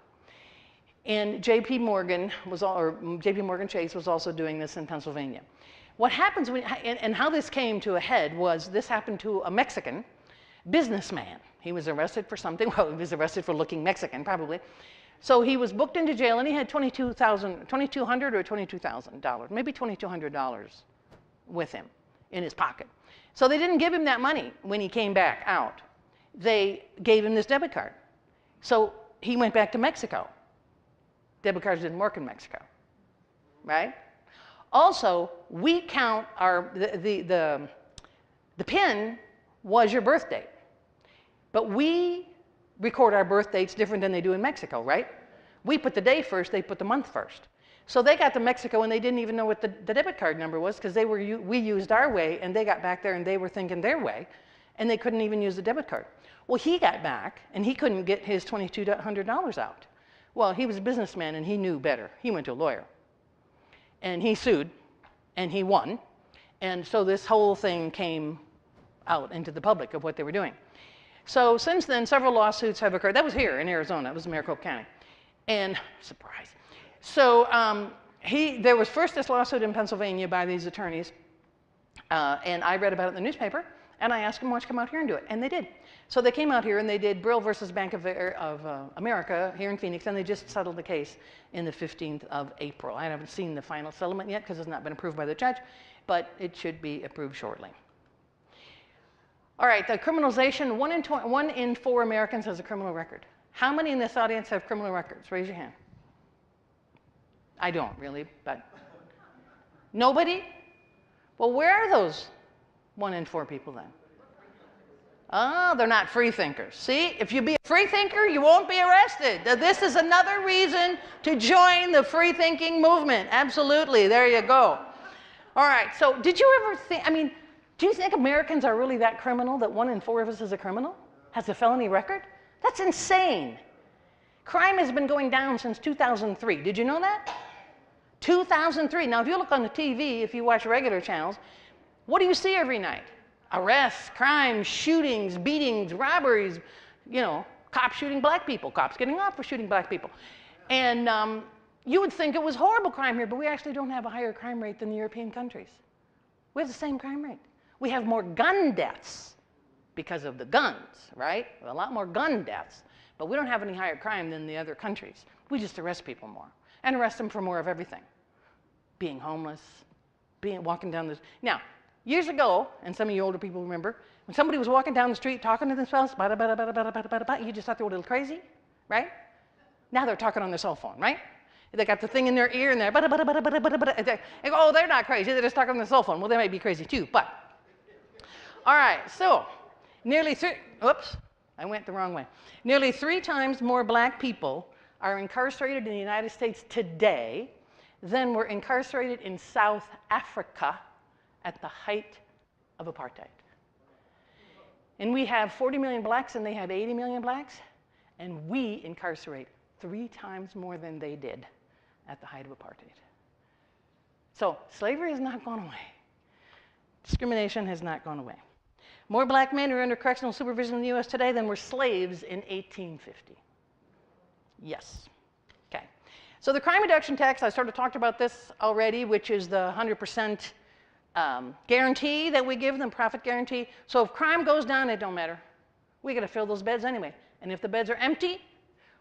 And JP Morgan Chase was also doing this in Pennsylvania. What happens and how this came to a head was this happened to a Mexican businessman. He was arrested for something. Well, he was arrested for looking Mexican, probably. So he was booked into jail, and he had $2,200 or $22,000, maybe $2,200 with him in his pocket. So they didn't give him that money when he came back out. They gave him this debit card. So he went back to Mexico. Debit cards didn't work in Mexico, right? Also, we count the PIN was your birth date. But we record our birth dates different than they do in Mexico, right? We put the day first, they put the month first. So they got to Mexico and they didn't even know what the debit card number was because we used our way, and they got back there and they were thinking their way, and they couldn't even use the debit card. Well, he got back and he couldn't get his $2,200 out. Well, he was a businessman and he knew better. He went to a lawyer and he sued and he won. And so this whole thing came out into the public of what they were doing. So since then, several lawsuits have occurred. That was here in Arizona. It was in Maricopa County. And surprise. So there was first this lawsuit in Pennsylvania by these attorneys, and I read about it in the newspaper, and I asked them, why don't you come out here and do it? And they did. So they came out here and they did Brill versus Bank of America here in Phoenix, and they just settled the case in the 15th of April. I haven't seen the final settlement yet because it's not been approved by the judge, but it should be approved shortly. All right, the criminalization, 1 in 4 Americans has a criminal record. How many in this audience have criminal records? Raise your hand. I don't really, but nobody? Well, where are those 1 in 4 people then? Oh, they're not free thinkers. See, if you be a free thinker, you won't be arrested. This is another reason to join the free thinking movement. Absolutely, there you go. All right, so did you ever think, do you think Americans are really that criminal that 1 in 4 of us is a criminal? Has a felony record? That's insane. Crime has been going down since 2003. Did you know that? 2003. Now, if you look on the TV, if you watch regular channels, what do you see every night? Arrests, crimes, shootings, beatings, robberies, cops shooting black people, cops getting off for shooting black people. And you would think it was horrible crime here, but we actually don't have a higher crime rate than the European countries. We have the same crime rate. We have more gun deaths because of the guns, right? A lot more gun deaths. But we don't have any higher crime than the other countries. We just arrest people more and arrest them for more of everything. Being homeless, walking down the... Now, years ago, and some of you older people remember, when somebody was walking down the street talking to themselves, you just thought they were a little crazy, right? Now they're talking on their cell phone, right? They got the thing in their ear and they're, oh, they're not crazy, they're just talking on their cell phone. Well, they might be crazy too, but. All right, so nearly 3 times more black people are incarcerated in the United States today than were incarcerated in South Africa at the height of apartheid. And we have 40 million blacks and they have 80 million blacks, and we incarcerate 3 times more than they did at the height of apartheid. So slavery has not gone away. Discrimination has not gone away. More black men are under correctional supervision in the U.S. today than were slaves in 1850. Yes. Okay. So the crime reduction tax, I sort of talked about this already, which is the 100% guarantee that we give them, profit guarantee. So if crime goes down, it don't matter. We got to fill those beds anyway. And if the beds are empty,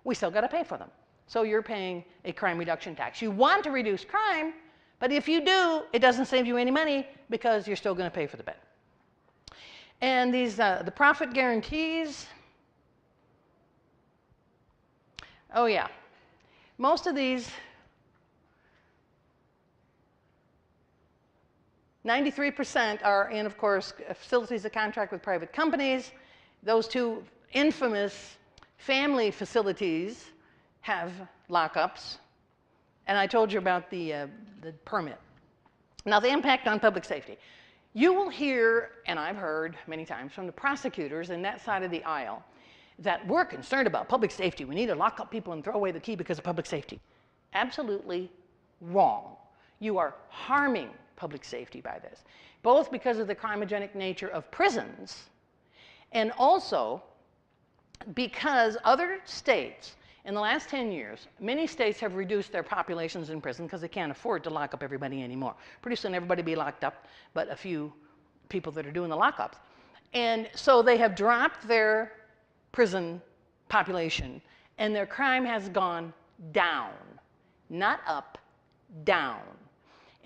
we still got to pay for them. So you're paying a crime reduction tax. You want to reduce crime, but if you do, it doesn't save you any money because you're still going to pay for the bed. And these, the profit guarantees, oh yeah, most of these, 93% are in, of course, facilities that contract with private companies. Those two infamous family facilities have lockups. And I told you about the permit. Now, the impact on public safety. You will hear, and I've heard many times from the prosecutors in that side of the aisle, that we're concerned about public safety. We need to lock up people and throw away the key because of public safety. Absolutely wrong. You are harming public safety by this, both because of the crimogenic nature of prisons and also because other states, in the last 10 years, many states have reduced their populations in prison because they can't afford to lock up everybody anymore. Pretty soon everybody will be locked up, but a few people that are doing the lockups. And so they have dropped their prison population, and their crime has gone down, not up, down.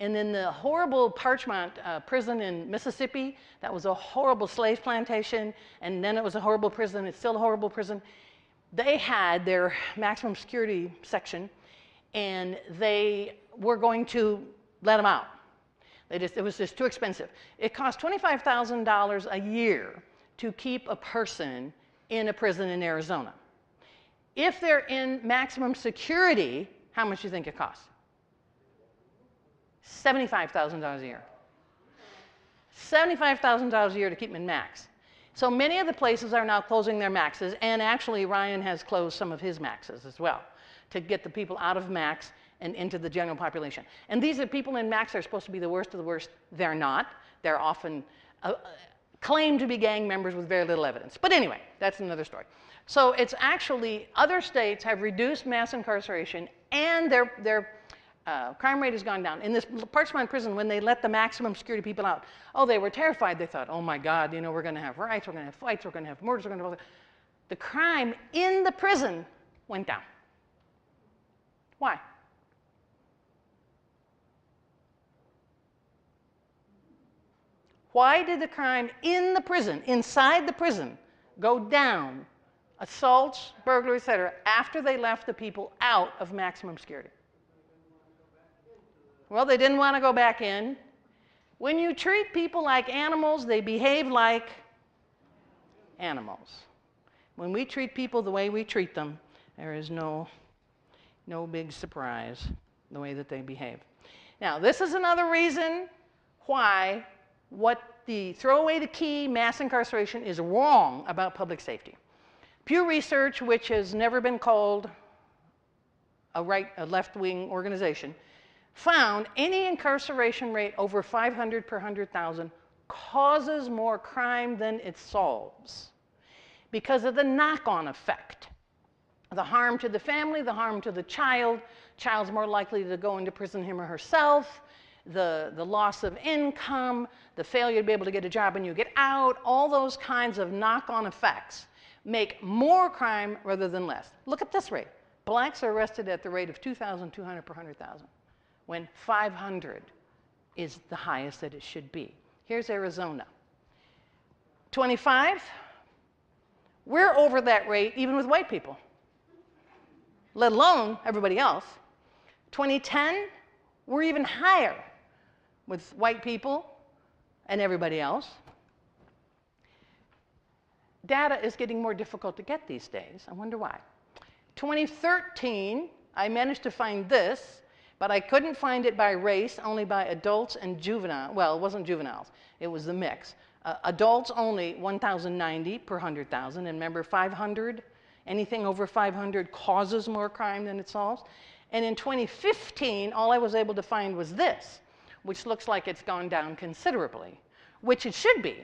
And then the horrible Parchment prison in Mississippi, that was a horrible slave plantation, and then it was a horrible prison, it's still a horrible prison. They had their maximum security section, and they were going to let them out. It was just too expensive. It cost $25,000 a year to keep a person in a prison in Arizona. If they're in maximum security, how much do you think it costs? $75,000 a year. $75,000 a year to keep them in max. So many of the places are now closing their maxes, and actually Ryan has closed some of his maxes as well to get the people out of max and into the general population. And these are people in max that are supposed to be the worst of the worst. They're not. They're often claimed to be gang members with very little evidence. But anyway, that's another story. So it's actually, other states have reduced mass incarceration, and their crime rate has gone down. In this Parchment prison, when they let the maximum security people out, oh, they were terrified. They thought, oh my God, you know, we're going to have riots, we're going to have fights, we're going to have murders, we're going to have... The crime in the prison went down. Why? Why did the crime in the prison, inside the prison, go down? Assaults, burglaries, etc., after they left the people out of maximum security. Well, they didn't want to go back in. When you treat people like animals, they behave like animals. When we treat people the way we treat them, there is no big surprise the way that they behave. Now, this is another reason why what the throw away the key mass incarceration is wrong about public safety. Pew Research, which has never been called a left-wing organization, found any incarceration rate over 500 per 100,000 causes more crime than it solves because of the knock-on effect. The harm to the family, the harm to the child's more likely to go into prison him or herself, the loss of income, the failure to be able to get a job when you get out, all those kinds of knock-on effects make more crime rather than less. Look at this rate. Blacks are arrested at the rate of 2,200 per 100,000. When 500 is the highest that it should be. Here's Arizona. 25, we're over that rate even with white people, let alone everybody else. 2010, we're even higher with white people and everybody else. Data is getting more difficult to get these days. I wonder why. 2013, I managed to find this, but I couldn't find it by race, only by adults and juvenile. Well, it wasn't juveniles. It was the mix. Adults only 1,090 per 100,000. And remember, 500, anything over 500 causes more crime than it solves. And in 2015, all I was able to find was this. which looks like it's gone down considerably, which it should be.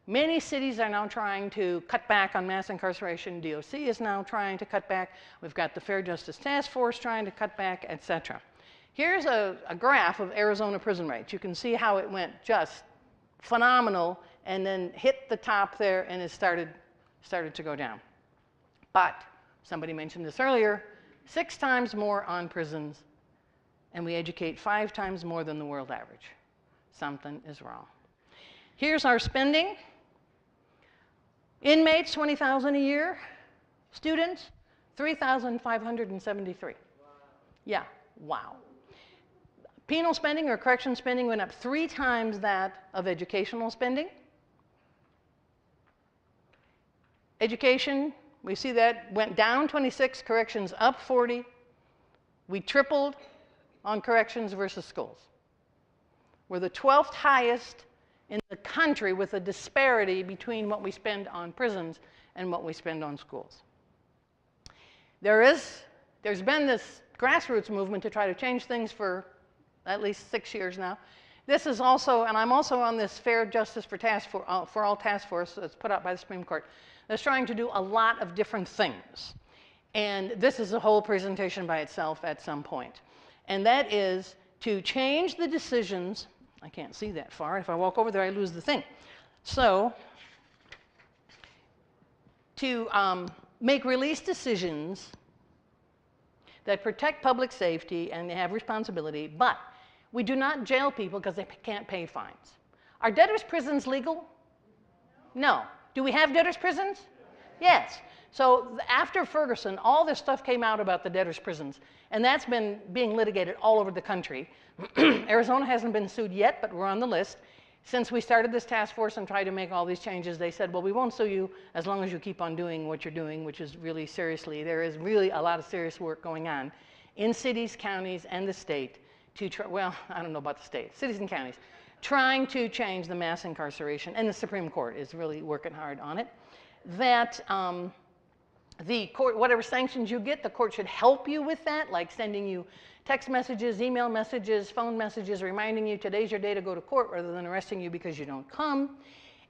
Many cities are now trying to cut back on mass incarceration. DOC is now trying to cut back. We've got the Fair Justice Task Force trying to cut back, et cetera. Here's a graph of Arizona prison rates. You can see how it went just phenomenal and then hit the top there and it started to go down. But somebody mentioned this earlier, 6 times more on prisons, and we educate 5 times more than the world average. Something is wrong. Here's our spending. Inmates, $20,000 a year. Students, $3,573. Wow. Yeah, wow. Penal spending or correction spending went up 3 times that of educational spending. Education, we see that went down 26, corrections up 40. We tripled on corrections versus schools. We're the 12th highest in the country with a disparity between what we spend on prisons and what we spend on schools. There's been this grassroots movement to try to change things for at least 6 years now. This is also, and I'm also on this Fair Justice for All Task Force that's put out by the Supreme Court, that's trying to do a lot of different things. And this is a whole presentation by itself at some point. And that is to change the decisions. I can't see that far. If I walk over there, I lose the thing. So, to make release decisions that protect public safety and they have responsibility, but we do not jail people because they can't pay fines. Are debtors' prisons legal? No. Do we have debtors' prisons? Yes. So after Ferguson, all this stuff came out about the debtors' prisons, and that's been being litigated all over the country. Arizona hasn't been sued yet, but we're on the list. Since we started this task force and tried to make all these changes, they said, well, we won't sue you as long as you keep on doing what you're doing, which is really seriously, there is really a lot of serious work going on in cities, counties, and the state to try, well, I don't know about the state, cities and counties, trying to change the mass incarceration, and the Supreme Court is really working hard on it, that the court, whatever sanctions you get, the court should help you with that, like sending you text messages, email messages, phone messages, reminding you today's your day to go to court rather than arresting you because you don't come,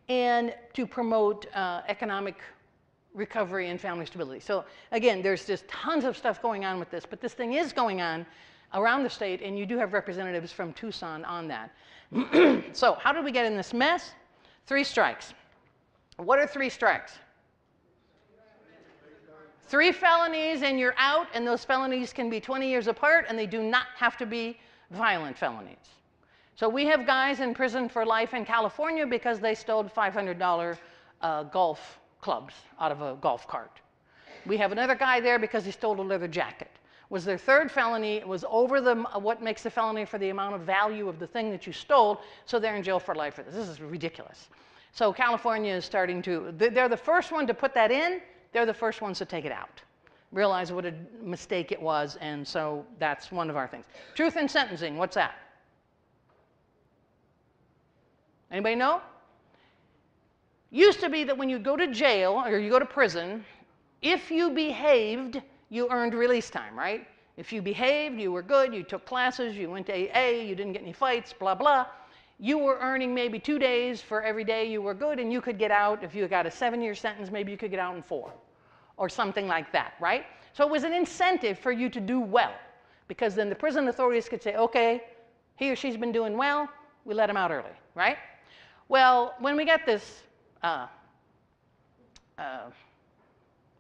and to promote economic recovery and family stability. So again, there's just tons of stuff going on with this, but this thing is going on around the state, and you do have representatives from Tucson on that. So how did we get in this mess? 3 strikes. What are 3 strikes? 3 felonies and you're out, and those felonies can be 20 years apart, and they do not have to be violent felonies. So we have guys in prison for life in California because they stole $500 golf clubs out of a golf cart. We have another guy there because he stole a leather jacket. Was their 3rd felony, it was over what makes the felony for the amount of value of the thing that you stole, so they're in jail for life for this. This is ridiculous. So California is starting to, they're the first one to put that in, they're the first ones to take it out. Realize what a mistake it was, and so that's one of our things. Truth in sentencing, what's that? Anybody know? Used to be that when you go to jail or you go to prison, if you behaved, you earned release time, right? If you behaved, you were good, you took classes, you went to AA, you didn't get any fights, blah, blah, you were earning maybe 2 days for every day you were good, and you could get out. If you got a 7-year sentence, maybe you could get out in 4 or something like that, right? So it was an incentive for you to do well, because then the prison authorities could say, okay, he or she's been doing well, we let him out early, right? Well, when we got this,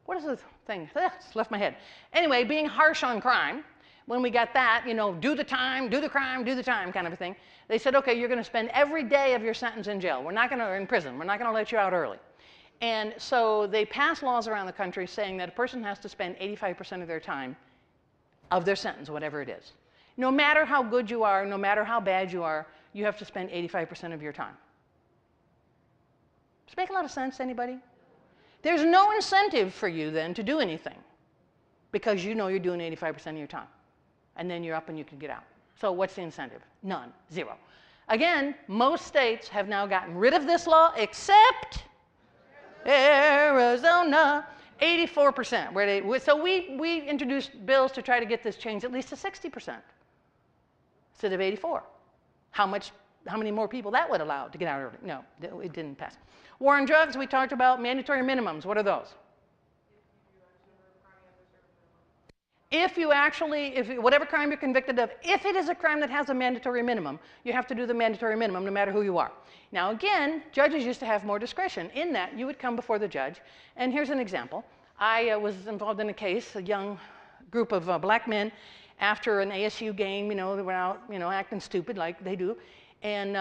what is the thing? It's left my head. Anyway, being harsh on crime, when we got that, you know, do the time, do the crime, do the time kind of a thing, they said, okay, you're going to spend every day of your sentence in jail. We're not going to, in prison. We're not going to let you out early. And so they passed laws around the country saying that a person has to spend 85% of their time, of their sentence, whatever it is. No matter how good you are, no matter how bad you are, you have to spend 85% of your time. Does it make a lot of sense, anybody? There's no incentive for you then to do anything because you know you're doing 85% of your time. And then you're up and you can get out. So what's the incentive? None. 0. Again, most states have now gotten rid of this law except Arizona, 84%. So we introduced bills to try to get this changed at least to 60% instead of 84. How many more people that would allow to get out early? No, it didn't pass. War on drugs, we talked about mandatory minimums. What are those? If whatever crime you're convicted of, if it is a crime that has a mandatory minimum, you have to do the mandatory minimum no matter who you are. Now again, judges used to have more discretion in that you would come before the judge, and here's an example. I was involved in a case, a young group of black men, after an ASU game, they were out, acting stupid like they do, and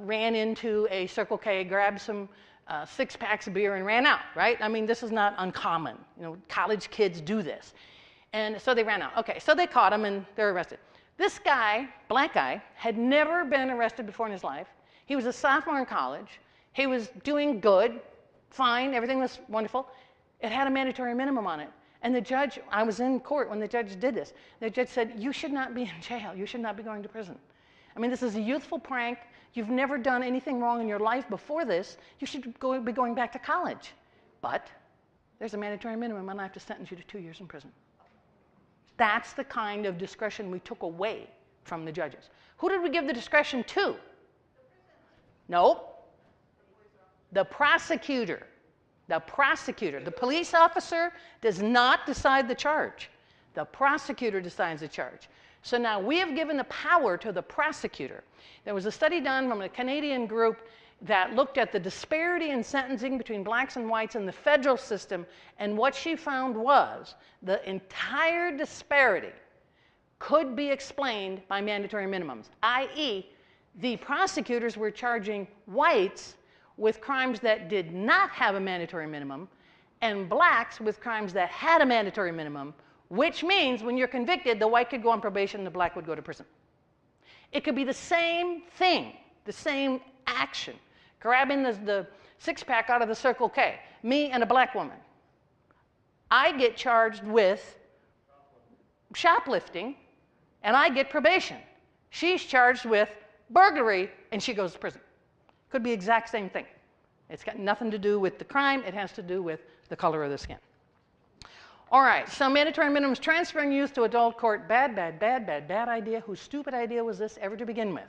ran into a Circle K, grabbed some 6-packs of beer and ran out, right? I mean, this is not uncommon. College kids do this. And so they ran out. Okay, so they caught him and they're arrested. This guy, black guy, had never been arrested before in his life. He was a sophomore in college. He was doing good, fine, everything was wonderful. It had a mandatory minimum on it. And the judge, I was in court when the judge did this. The judge said, you should not be in jail. You should not be going to prison. I mean, this is a youthful prank. You've never done anything wrong in your life before this. You should be going back to college. But there's a mandatory minimum, and I have to sentence you to 2 years in prison. That's the kind of discretion we took away from the judges. Who did we give the discretion to? Nope. The prosecutor. The prosecutor. The police officer does not decide the charge. The prosecutor decides the charge. So now we have given the power to the prosecutor. There was a study done from a Canadian group that looked at the disparity in sentencing between blacks and whites in the federal system, and what she found was the entire disparity could be explained by mandatory minimums, i.e., the prosecutors were charging whites with crimes that did not have a mandatory minimum and blacks with crimes that had a mandatory minimum, which means when you're convicted, the white could go on probation and the black would go to prison. It could be the same thing, the same action. Grabbing the 6-pack out of the Circle K, me and a black woman. I get charged with shoplifting, and I get probation. She's charged with burglary, and she goes to prison. Could be the exact same thing. It's got nothing to do with the crime. It has to do with the color of the skin. All right, so mandatory minimums, transferring youth to adult court. Bad idea. Whose stupid idea was this ever to begin with?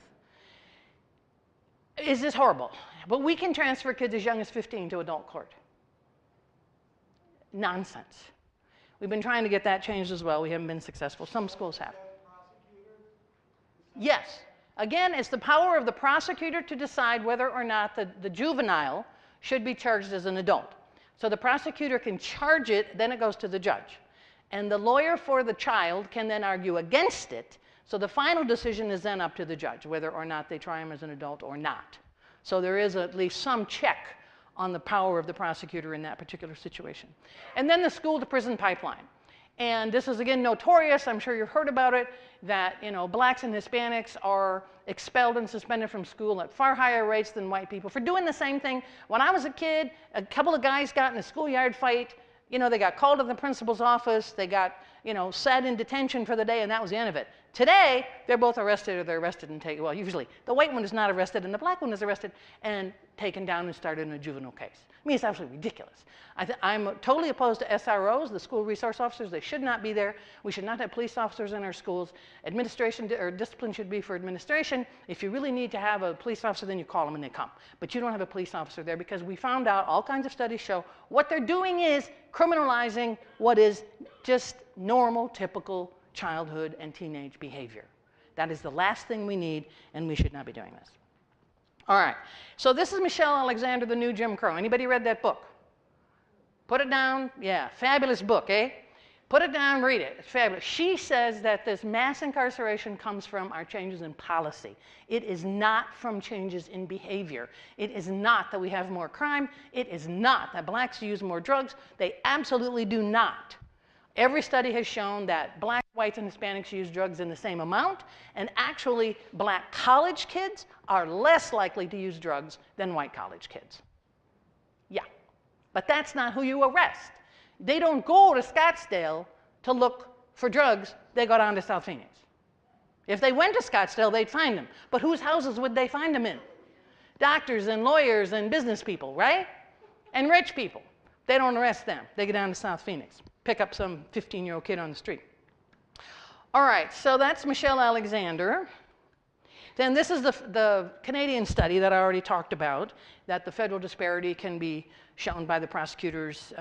Is this horrible? But we can transfer kids as young as 15 to adult court. Nonsense. We've been trying to get that changed as well. We haven't been successful. Some schools have. Yes. Again, it's the power of the prosecutor to decide whether or not the juvenile should be charged as an adult. So the prosecutor can charge it, then it goes to the judge. And the lawyer for the child can then argue against it. So the final decision is then up to the judge, whether or not they try him as an adult or not. So there is at least some check on the power of the prosecutor in that particular situation. And then the school-to-prison pipeline. And this is, again, notorious. I'm sure you've heard about it, that blacks and Hispanics are expelled and suspended from school at far higher rates than white people for doing the same thing. When I was a kid, a couple of guys got in a schoolyard fight. They got called to the principal's office. They got, sat in detention for the day, and that was the end of it. Today, they're both arrested, or they're arrested and taken. Well, usually the white one is not arrested, and the black one is arrested and taken down and started in a juvenile case. I mean, it's absolutely ridiculous. I'm totally opposed to SROs, the school resource officers. They should not be there. We should not have police officers in our schools. Administration or discipline should be for administration. If you really need to have a police officer, then you call them and they come. But you don't have a police officer there because we found out, all kinds of studies show, what they're doing is criminalizing what is just normal, typical childhood and teenage behavior. That is the last thing we need, and we should not be doing this. All right, so this is Michelle Alexander, The New Jim Crow. Anybody read that book? Put it down. Yeah, fabulous book, eh? Put it down, read it. It's fabulous. She says that this mass incarceration comes from our changes in policy. It is not from changes in behavior. It is not that we have more crime. It is not that blacks use more drugs. They absolutely do not. Every study has shown that black, whites, and Hispanics use drugs in the same amount, and actually black college kids are less likely to use drugs than white college kids. Yeah, but that's not who you arrest. They don't go to Scottsdale to look for drugs. They go down to South Phoenix. If they went to Scottsdale, they'd find them. But whose houses would they find them in? Doctors and lawyers and business people, right? And rich people. They don't arrest them. They go down to South Phoenix, pick up some 15-year-old kid on the street. All right, so that's Michelle Alexander. Then this is the Canadian study that I already talked about, that the federal disparity can be shown by the prosecutor's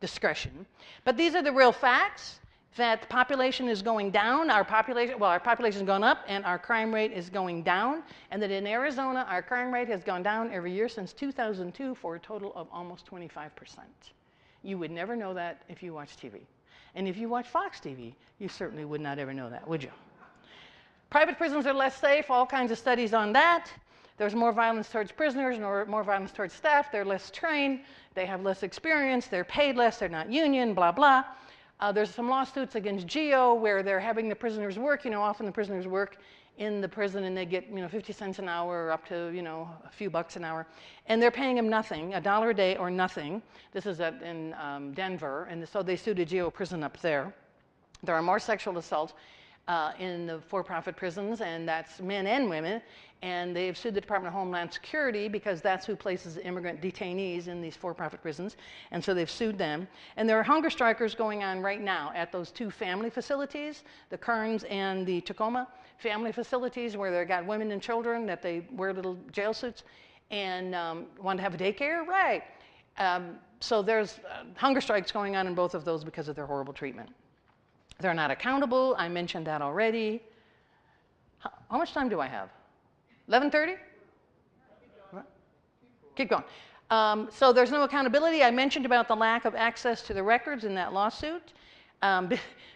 discretion. But these are the real facts, that the population is going down. Our population has gone up and our crime rate is going down. And that in Arizona, our crime rate has gone down every year since 2002 for a total of almost 25%. You would never know that if you watch TV. And if you watch Fox TV, you certainly would not ever know that, would you? Private prisons are less safe, all kinds of studies on that. There's more violence towards prisoners, more violence towards staff. They're less trained, they have less experience, they're paid less, they're not union, blah, blah. There's some lawsuits against GEO where they're having the prisoners work. Often the prisoners work in the prison and they get 50 cents an hour or up to a few bucks an hour, and they're paying them nothing, $1 a day or nothing. This is in Denver, and so they sued a GEO prison up there. There are more sexual assaults in the for-profit prisons, and that's men and women, and they've sued the Department of Homeland Security because that's who places immigrant detainees in these for-profit prisons, and so they've sued them. And there are hunger strikers going on right now at those two family facilities, the Kearns and the Tacoma family facilities, where they've got women and children that they wear little jail suits and want to have a daycare, right? So there's hunger strikes going on in both of those because of their horrible treatment. They're not accountable. I mentioned that already. How much time do I have? 11:30? Keep going. So there's no accountability. I mentioned about the lack of access to the records in that lawsuit.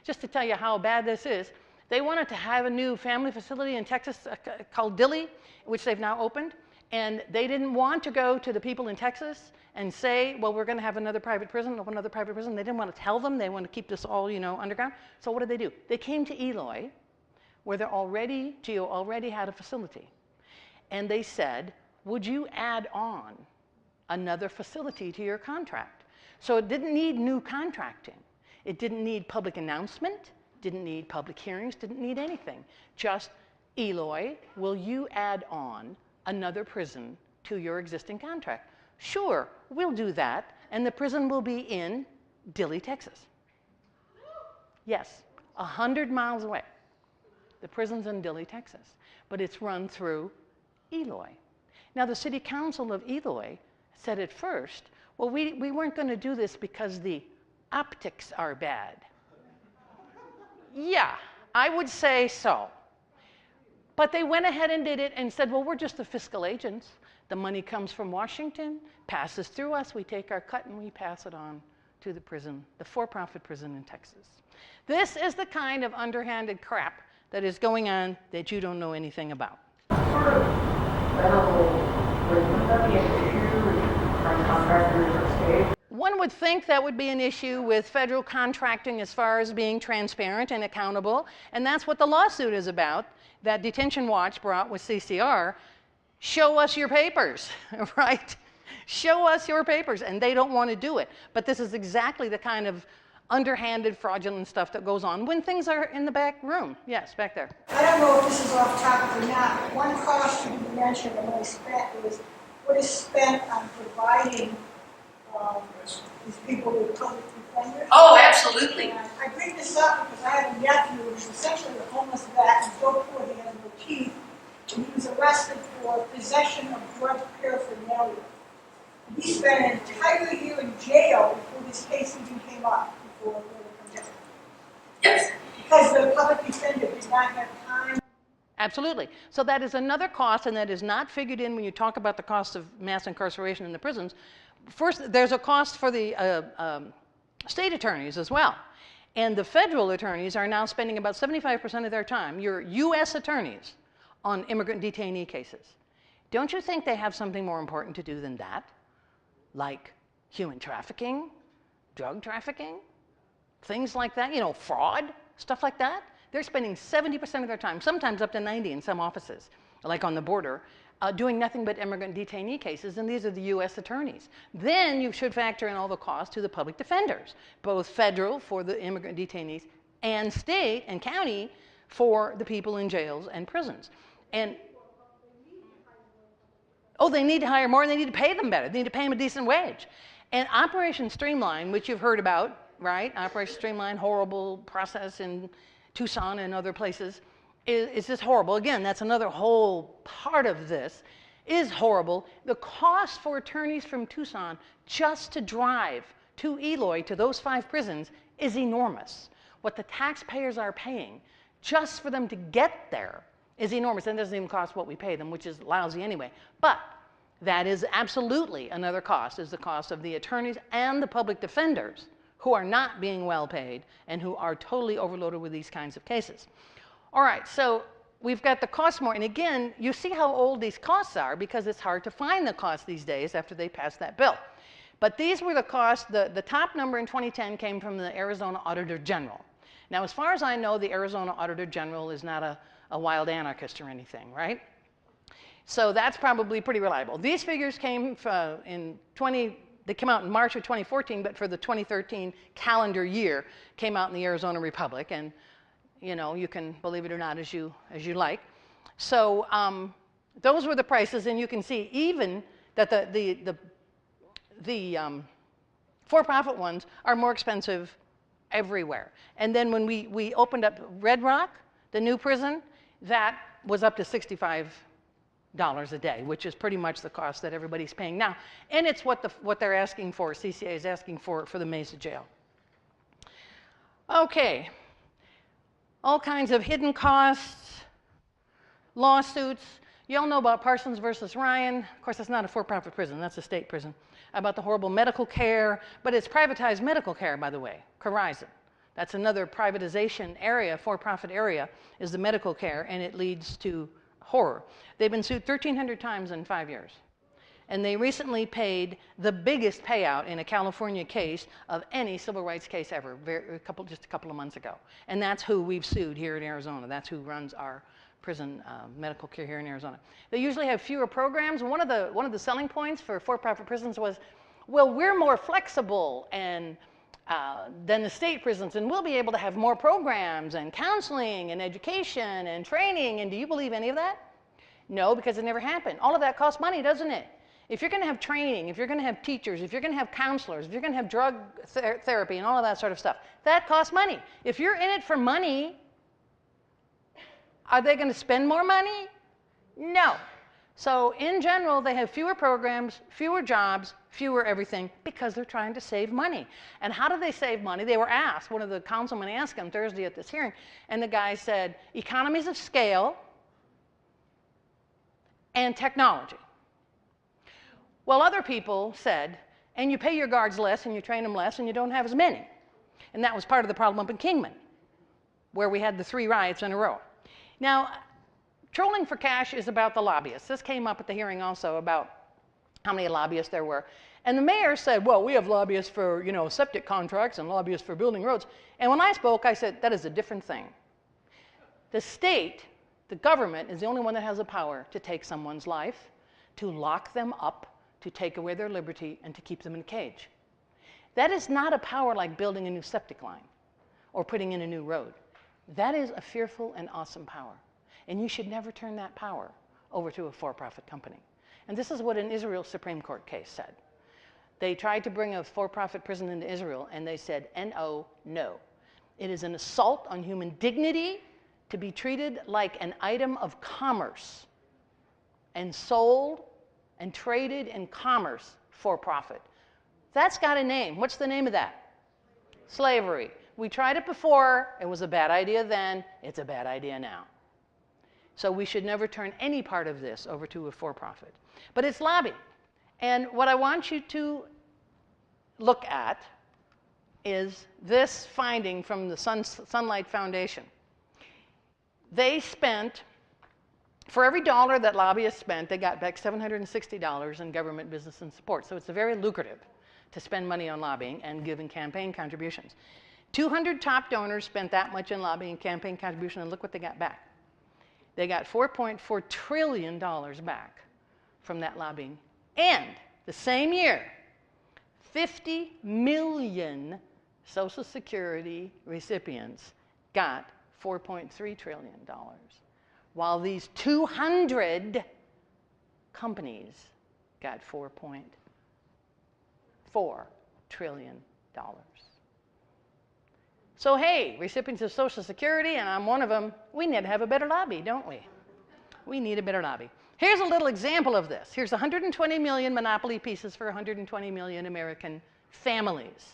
Just to tell you how bad this is, they wanted to have a new family facility in Texas called Dilley, which they've now opened. And they didn't want to go to the people in Texas and say, well, we're going to have another private prison, open another private prison. They didn't want to tell them. They wanted to keep this all, underground. So what did they do? They came to Eloy, where GEO already had a facility. And they said, would you add on another facility to your contract? So it didn't need new contracting. It didn't need public announcement, didn't need public hearings, didn't need anything. Just, Eloy, will you add on another prison to your existing contract? Sure, we'll do that, and the prison will be in Dilley, Texas. Yes, 100 miles away. The prison's in Dilley, Texas, but it's run through Eloy. Now, the city council of Eloy said at first, well, we weren't going to do this because the optics are bad. Yeah, I would say so. But they went ahead and did it and said, well, we're just the fiscal agents. The money comes from Washington, passes through us, we take our cut and we pass it on to the prison, the for-profit prison in Texas. This is the kind of underhanded crap that is going on that you don't know anything about. One would think that would be an issue with federal contracting as far as being transparent and accountable, and that's what the lawsuit is about that Detention Watch brought with CCR. Show us your papers, right? Show us your papers, and they don't want to do it. But this is exactly the kind of underhanded, fraudulent stuff that goes on when things are in the back room. Yes, back there. I don't know if this is off topic or not, but one cost you mentioned and I spent was what is spent on providing these people with public defenders. Oh, absolutely. And I bring this up because I have a nephew who's essentially a homeless vet and so poor he has no teeth, and he was arrested for possession of drug paraphernalia. He spent an entire year in jail before this case even came up. Yes. Because the public defender did not have time. Absolutely. So that is another cost, and that is not figured in when you talk about the cost of mass incarceration in the prisons. First, there's a cost for the state attorneys as well. And the federal attorneys are now spending about 75% of their time, your U.S. attorneys, on immigrant detainee cases. Don't you think they have something more important to do than that? Like human trafficking, drug trafficking, things like that, fraud, stuff like that. They're spending 70% of their time, sometimes up to 90 in some offices, like on the border, doing nothing but immigrant detainee cases, and these are the U.S. attorneys. Then you should factor in all the costs to the public defenders, both federal for the immigrant detainees and state and county for the people in jails and prisons. And they need to hire more, and they need to pay them better. They need to pay them a decent wage. And Operation Streamline, which you've heard about, right? Operation Streamline, horrible process in Tucson and other places. is just horrible. Again, that's another whole part of this, is horrible. The cost for attorneys from Tucson just to drive to Eloy, to those 5 prisons, is enormous. What the taxpayers are paying just for them to get there is enormous, and it doesn't even cost what we pay them, which is lousy anyway. But that is absolutely another cost, is the cost of the attorneys and the public defenders who are not being well paid and who are totally overloaded with these kinds of cases. All right, so we've got the cost more, and again, you see how old these costs are because it's hard to find the costs these days after they passed that bill. But these were the costs. The top number in 2010 came from the Arizona Auditor General. Now, as far as I know, the Arizona Auditor General is not a wild anarchist or anything, right? So that's probably pretty reliable. These figures came they came out in March of 2014, but for the 2013 calendar year, came out in the Arizona Republic, and you know, you can believe it or not as you like. So those were the prices, and you can see even that the for-profit ones are more expensive everywhere. And then when we opened up Red Rock, the new prison, that was up to $65 a day, which is pretty much the cost that everybody's paying now. And it's what they're asking for, CCA is asking for the Mesa jail. Okay, all kinds of hidden costs, lawsuits. You all know about Parsons versus Ryan. Of course, that's not a for-profit prison, that's a state prison. About the horrible medical care, but it's privatized medical care, by the way, Horizon. That's another privatization area, for-profit area, is the medical care, and it leads to horror. They've been sued 1,300 times in 5 years. And they recently paid the biggest payout in a California case of any civil rights case ever, just a couple of months ago. And that's who we've sued here in Arizona. That's who runs our prison medical care here in Arizona. They usually have fewer programs. One of the selling points for for-profit prisons was, well, we're more flexible than the state prisons, and we'll be able to have more programs and counseling and education and training. And do you believe any of that? No, because it never happened. All of that costs money, doesn't it? If you're going to have training, if you're going to have teachers, if you're going to have counselors, if you're going to have drug therapy and all of that sort of stuff, that costs money. If you're in it for money, are they going to spend more money? No. So in general, they have fewer programs, fewer jobs, fewer everything, because they're trying to save money. And how do they save money? They were asked, one of the councilmen asked them Thursday at this hearing, and the guy said, economies of scale and technology. Well, other people said, and you pay your guards less, and you train them less, and you don't have as many. And that was part of the problem up in Kingman, where we had the 3 riots in a row. Now, trolling for cash is about the lobbyists. This came up at the hearing also about how many lobbyists there were. And the mayor said, well, we have lobbyists for, septic contracts and lobbyists for building roads. And when I spoke, I said, that is a different thing. The state, the government, is the only one that has the power to take someone's life, to lock them up, to take away their liberty, and to keep them in a cage. That is not a power like building a new septic line or putting in a new road. That is a fearful and awesome power. And you should never turn that power over to a for-profit company. And this is what an Israel Supreme Court case said. They tried to bring a for-profit prison into Israel, and they said, no. It is an assault on human dignity to be treated like an item of commerce and sold and traded in commerce for profit. That's got a name. What's the name of that? Slavery. We tried it before. It was a bad idea then. It's a bad idea now. So we should never turn any part of this over to a for-profit. But it's lobby. And what I want you to look at is this finding from the Sunlight Foundation. They spent, for every dollar that lobbyists spent, they got back $760 in government, business, and support. So it's very lucrative to spend money on lobbying and giving campaign contributions. 200 top donors spent that much in lobbying and campaign contribution, and look what they got back. They got $4.4 trillion back from that lobbying. And the same year, 50 million Social Security recipients got $4.3 trillion, while these 200 companies got $4.4 trillion. So hey, recipients of Social Security, and I'm one of them, we need to have a better lobby, don't we? We need a better lobby. Here's a little example of this. Here's 120 million Monopoly pieces for 120 million American families.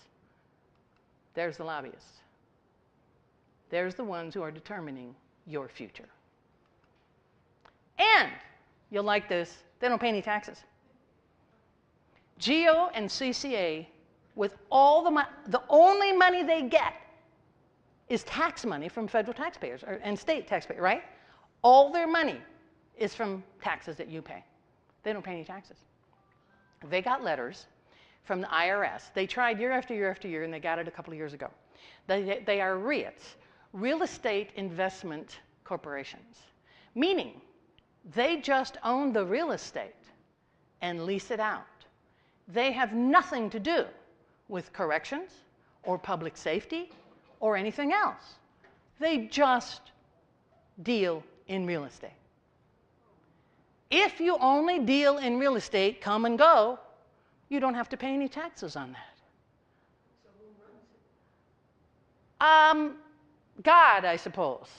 There's the lobbyists. There's the ones who are determining your future. And, you'll like this, they don't pay any taxes. GEO and CCA, with all the only money they get is tax money from federal taxpayers and state taxpayers, right? All their money is from taxes that you pay. They don't pay any taxes. They got letters from the IRS. They tried year after year after year, and they got it a couple of years ago. They are REITs, real estate investment corporations, meaning they just own the real estate and lease it out. They have nothing to do with corrections or public safety or anything else. They just deal in real estate. If you only deal in real estate, come and go, you don't have to pay any taxes on that. So who runs it? God, I suppose.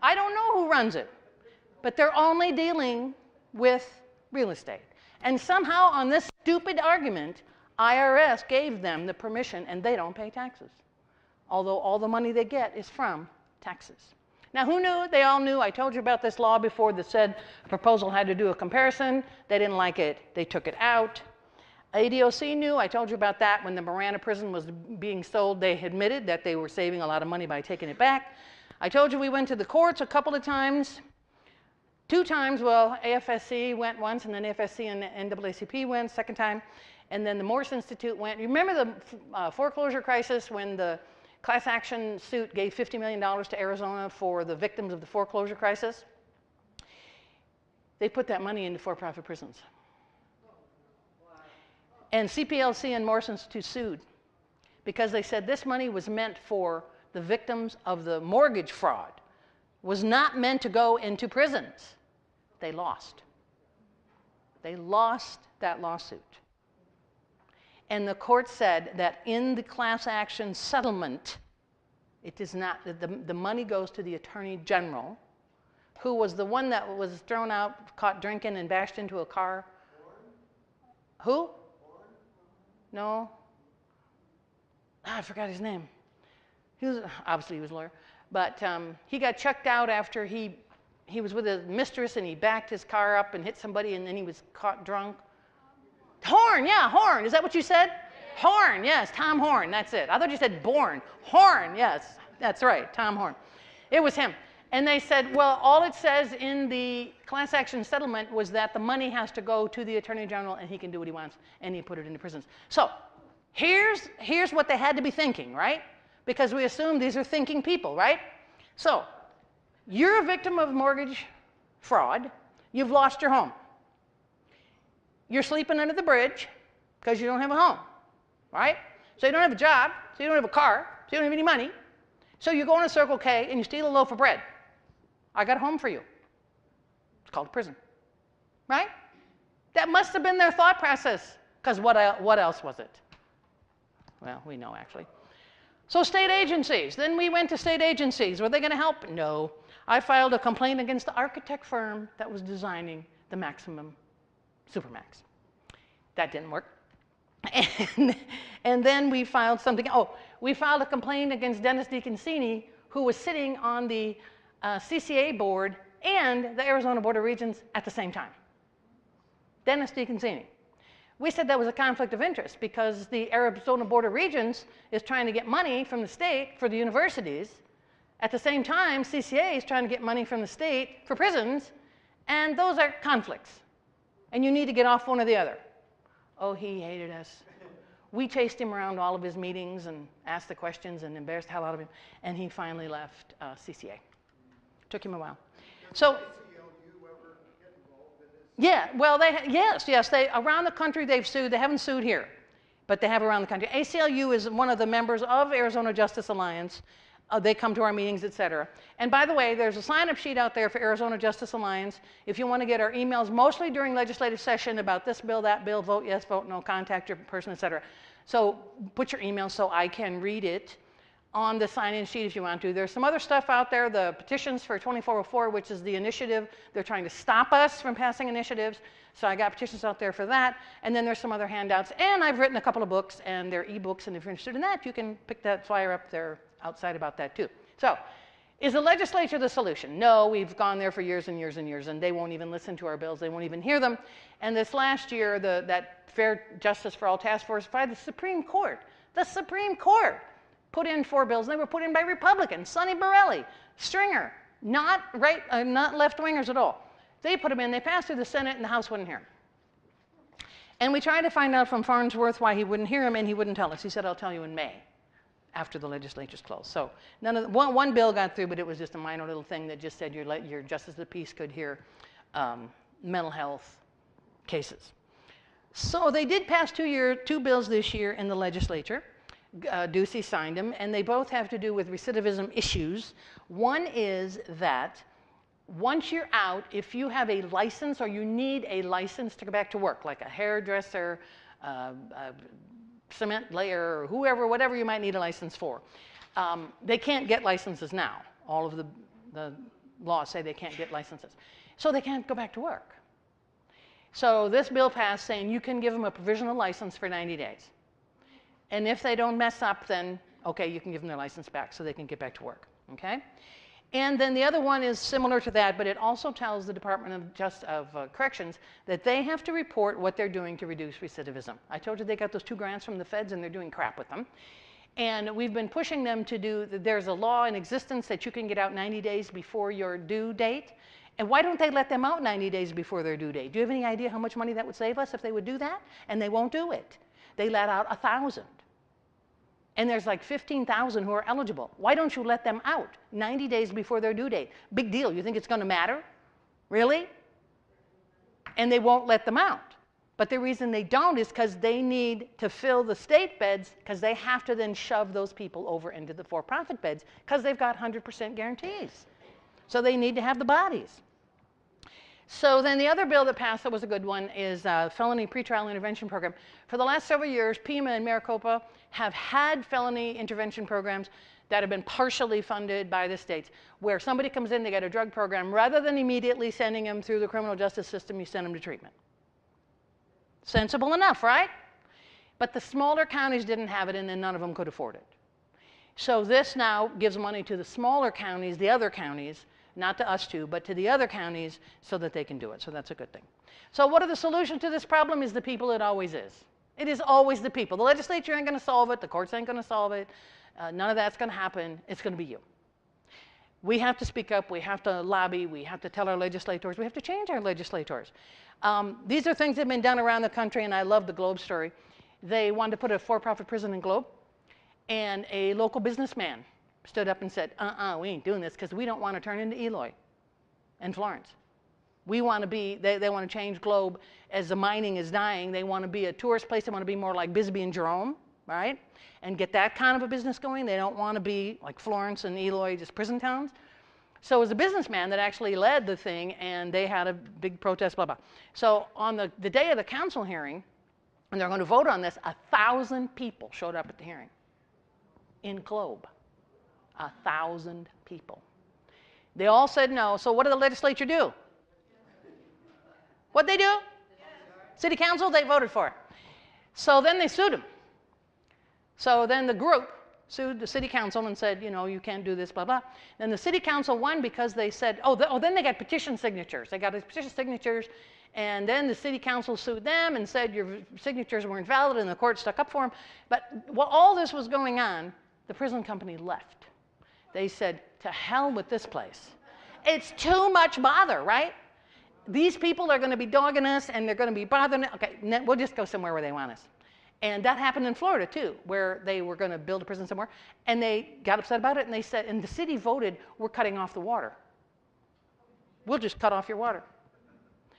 I don't know who runs it, but they're only dealing with real estate. And somehow on this stupid argument, IRS gave them the permission and they don't pay taxes, although all the money they get is from taxes. Now, who knew? They all knew. I told you about this law before that said a proposal had to do a comparison. They didn't like it. They took it out. ADOC knew. I told you about that. When the Marana prison was being sold, they admitted that they were saving a lot of money by taking it back. I told you we went to the courts a couple of times. 2 times, well, AFSC went once, and then AFSC and NAACP went second time, and then the Morse Institute went. You remember the foreclosure crisis when the class action suit gave $50 million to Arizona for the victims of the foreclosure crisis? They put that money into for-profit prisons. And CPLC and Morse Institute sued because they said this money was meant for the victims of the mortgage fraud, was not meant to go into prisons. They lost. They lost that lawsuit. And the court said that in the class action settlement, it is not, the money goes to the Attorney General, who was the one that was thrown out, caught drinking, and bashed into a car. Who? No. I forgot his name. Obviously he was a lawyer. But he got chucked out after he was with his mistress and he backed his car up and hit somebody and then he was caught drunk. Horn, yeah, Horn. Is that what you said? Yeah. Horn, yes, Tom Horn, that's it. I thought you said Born. Horn, yes, that's right, Tom Horn. It was him. And they said, well, all it says in the class action settlement was that the money has to go to the Attorney General and he can do what he wants, and he put it into prisons. So here's what they had to be thinking, right? Because we assume these are thinking people, right? So you're a victim of mortgage fraud. You've lost your home. You're sleeping under the bridge because you don't have a home, right? So you don't have a job, so you don't have a car, so you don't have any money. So you go in a Circle K and you steal a loaf of bread. I got a home for you. It's called prison, right? That must have been their thought process, because what else was it? Well, we know actually. So state agencies. Then we went to state agencies. Were they going to help? No. I filed a complaint against the architect firm that was designing the maximum Supermax. That didn't work. And then we filed something. Oh, we filed a complaint against Dennis DeConcini, who was sitting on the CCA board and the Arizona Board of Regents at the same time. Dennis DeConcini. We said that was a conflict of interest because the Arizona Board of Regents is trying to get money from the state for the universities. At the same time, CCA is trying to get money from the state for prisons, and those are conflicts. And you need to get off one or the other. Oh, he hated us. We chased him around all of his meetings and asked the questions and embarrassed the hell out of him, and he finally left CCA. Took him a while. So, yeah, well, yes, they around the country they've sued. They haven't sued here, but they have around the country. ACLU is one of the members of Arizona Justice Alliance. They come to our meetings, et cetera. And by the way, there's a sign-up sheet out there for Arizona Justice Alliance. If you want to get our emails, mostly during legislative session about this bill, that bill, vote yes, vote no, contact your person, et cetera. So put your email so I can read it. on the sign-in sheet if you want to. There's some other stuff out there, the petitions for 2404, which is the initiative. They're trying to stop us from passing initiatives. So I got petitions out there for that. And then there's some other handouts. And I've written a couple of books, and they're ebooks. And if you're interested in that, you can pick that flyer up there outside about that too. So is the legislature the solution? No, we've gone there for years and years and years, and they won't even listen to our bills. They won't even hear them. And this last year, that Fair Justice for All Task Force by the Supreme Court put in 4 bills, and they were put in by Republicans, Sonny Borelli, Stringer, not left-wingers at all. They put them in, they passed through the Senate, and the House wouldn't hear them. And we tried to find out from Farnsworth why he wouldn't hear them, and he wouldn't tell us. He said, I'll tell you in May, after the legislature's closed. So one bill got through, but it was just a minor little thing that just said your justice of the peace could hear mental health cases. So they did pass 2 bills this year in the legislature. Ducey signed them, and they both have to do with recidivism issues. One is that once you're out, if you have a license or you need a license to go back to work, like a hairdresser, a cement layer, or whatever you might need a license for, they can't get licenses now. All of the laws say they can't get licenses. So they can't go back to work. So this bill passed saying you can give them a provisional license for 90 days. And if they don't mess up, then, okay, you can give them their license back so they can get back to work, okay? And then the other one is similar to that, but it also tells the Department of Corrections that they have to report what they're doing to reduce recidivism. I told you they got those 2 grants from the feds, and they're doing crap with them. And we've been pushing them to do, there's a law in existence that you can get out 90 days before your due date. And why don't they let them out 90 days before their due date? Do you have any idea how much money that would save us if they would do that? And they won't do it. They let out 1,000. And there's like 15,000 who are eligible. Why don't you let them out 90 days before their due date? Big deal. You think it's going to matter? Really? And they won't let them out. But the reason they don't is because they need to fill the state beds, because they have to then shove those people over into the for-profit beds because they've got 100% guarantees. So they need to have the bodies. So then the other bill that passed that was a good one is Felony Pretrial Intervention Program. For the last several years, Pima and Maricopa have had felony intervention programs that have been partially funded by the states, where somebody comes in, they get a drug program, rather than immediately sending them through the criminal justice system, you send them to treatment. Sensible enough, right? But the smaller counties didn't have it, and then none of them could afford it. So this now gives money to the smaller counties, the other counties, not to us two, but to the other counties so that they can do it. So that's a good thing. So what are the solutions to this problem? Is the people it always is. It is always the people. The legislature ain't going to solve it. The courts ain't going to solve it. None of that's going to happen. It's going to be you. We have to speak up. We have to lobby. We have to tell our legislators. We have to change our legislators. These are things that have been done around the country, and I love the Globe story. They wanted to put a for-profit prison in Globe, and a local businessman stood up and said, we ain't doing this because we don't want to turn into Eloy and Florence. We want to be, they want to change Globe as the mining is dying. They want to be a tourist place. They want to be more like Bisbee and Jerome, right? And get that kind of a business going. They don't want to be like Florence and Eloy, just prison towns. So it was a businessman that actually led the thing, and they had a big protest, blah, blah. So on the day of the council hearing, and they're going to vote on this, 1,000 people showed up at the hearing in Globe. 1,000 people. They all said no. So what did the legislature do? What'd they do? City council, they voted for it. So then they sued him. So then the group sued the city council and said, you can't do this, blah, blah. Then the city council won because they said, then they got petition signatures. They got petition signatures, and then the city council sued them and said your signatures weren't valid, and the court stuck up for them. But while all this was going on, the prison company left. They said, to hell with this place. It's too much bother, right? These people are going to be dogging us, and they're going to be bothering us. Okay, we'll just go somewhere where they want us. And that happened in Florida, too, where they were going to build a prison somewhere. And they got upset about it, and they said, and the city voted, we're cutting off the water. We'll just cut off your water.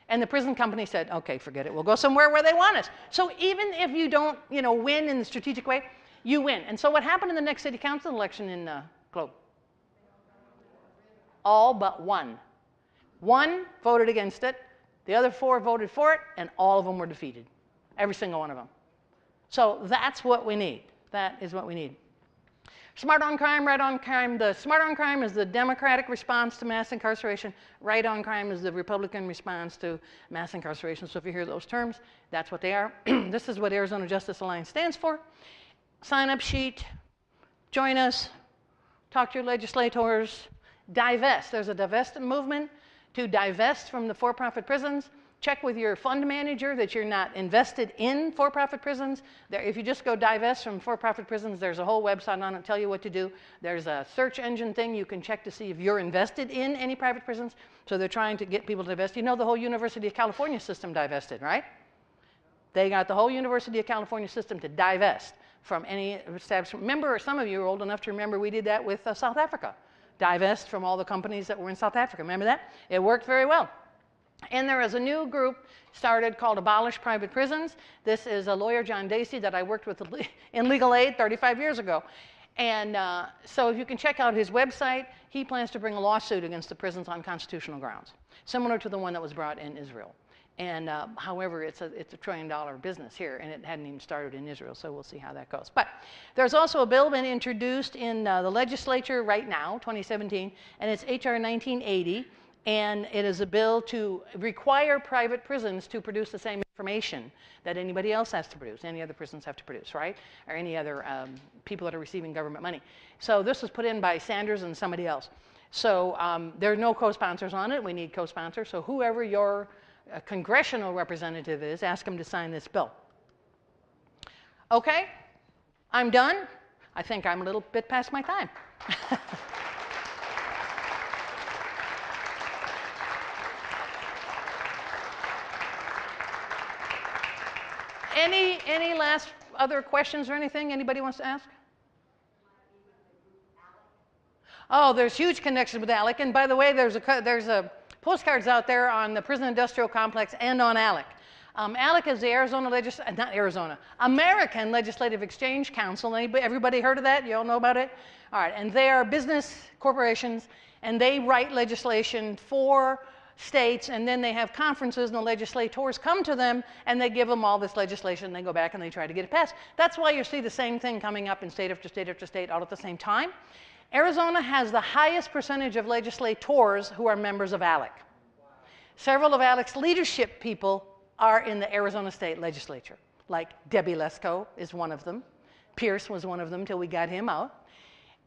And the prison company said, okay, forget it. We'll go somewhere where they want us. So even if you don't, win in the strategic way, you win. And so what happened in the next city council election in Globe? All but one. One voted against it. The other 4 voted for it, and all of them were defeated. Every single one of them. So that's what we need. That is what we need. Smart on crime, right on crime. The smart on crime is the Democratic response to mass incarceration. Right on crime is the Republican response to mass incarceration. So if you hear those terms, that's what they are. This is what Arizona Justice Alliance stands for. Sign-up sheet. Join us. Talk to your legislators. Divest. There's a divestment movement to divest from the for-profit prisons. Check with your fund manager that you're not invested in for-profit prisons. If you just go divest from for-profit prisons, there's a whole website on it, tell you what to do. There's a search engine thing you can check to see if you're invested in any private prisons. So they're trying to get people to divest. You know the whole University of California system divested, right? They got the whole University of California system to divest from any establishment. Remember, some of you are old enough to remember we did that with South Africa. Divest from all the companies that were in South Africa. Remember that? It worked very well. And there is a new group started called Abolish Private Prisons. This is a lawyer, John Dacey, that I worked with in legal aid 35 years ago. And so if you can check out his website, he plans to bring a lawsuit against the prisons on constitutional grounds, similar to the one that was brought in Israel. And however, it's a $1 trillion business here, and it hadn't even started in Israel, so we'll see how that goes. But there's also a bill been introduced in the legislature right now, 2017, and it's H.R. 1980. And it is a bill to require private prisons to produce the same information that anybody else has to produce, any other prisons have to produce, right? Or any other people that are receiving government money. So this was put in by Sanders and somebody else. So there are no co-sponsors on it. We need co-sponsors. So whoever your congressional representative is, ask them to sign this bill. Okay, I'm done. I think I'm a little bit past my time. Any last other questions or anything anybody wants to ask? Oh, there's huge connections with ALEC. And by the way, there's a postcards out there on the prison industrial complex and on ALEC. ALEC is the American Legislative Exchange Council. Everybody heard of that? You all know about it? All right, and they are business corporations, and they write legislation for states, and then they have conferences, and the legislators come to them, and they give them all this legislation, and they go back and they try to get it passed. That's why you see the same thing coming up in state after state after state all at the same time. Arizona has the highest percentage of legislators who are members of ALEC. Several of ALEC's leadership people are in the Arizona State Legislature, like Debbie Lesko is one of them. Pierce was one of them till we got him out.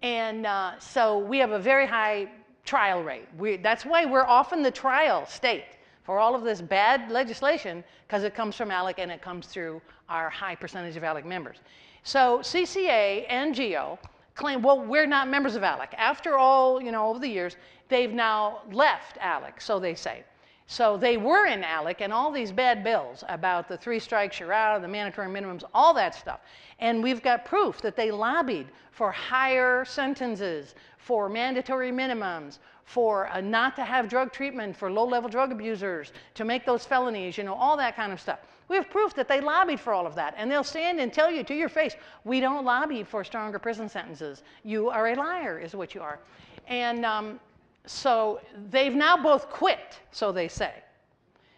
And so we have a very high trial rate. That's why we're often the trial state for all of this bad legislation, because it comes from ALEC and it comes through our high percentage of ALEC members. So CCA and GEO claim, well, we're not members of ALEC. After all, over the years, they've now left ALEC, so they say. So they were in ALEC, and all these bad bills about the 3 strikes you're out, the mandatory minimums, all that stuff. And we've got proof that they lobbied for higher sentences, for mandatory minimums, for not to have drug treatment for low-level drug abusers, to make those felonies, all that kind of stuff. We have proof that they lobbied for all of that, and they'll stand and tell you to your face, we don't lobby for stronger prison sentences. You are a liar, is what you are. And so they've now both quit, so they say,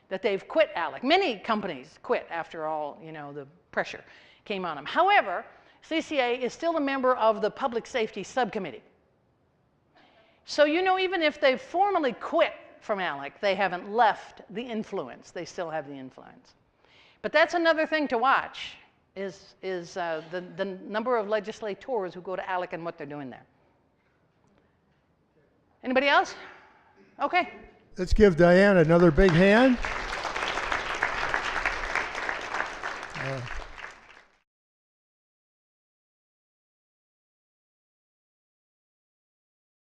that they've quit ALEC. Many companies quit after all, the pressure came on them. However, CCA is still a member of the Public Safety Subcommittee. So, even if they've formally quit from ALEC, they haven't left the influence. They still have the influence. But that's another thing to watch, is the number of legislators who go to ALEC and what they're doing there. Anybody else? Okay. Let's give Diane another big hand.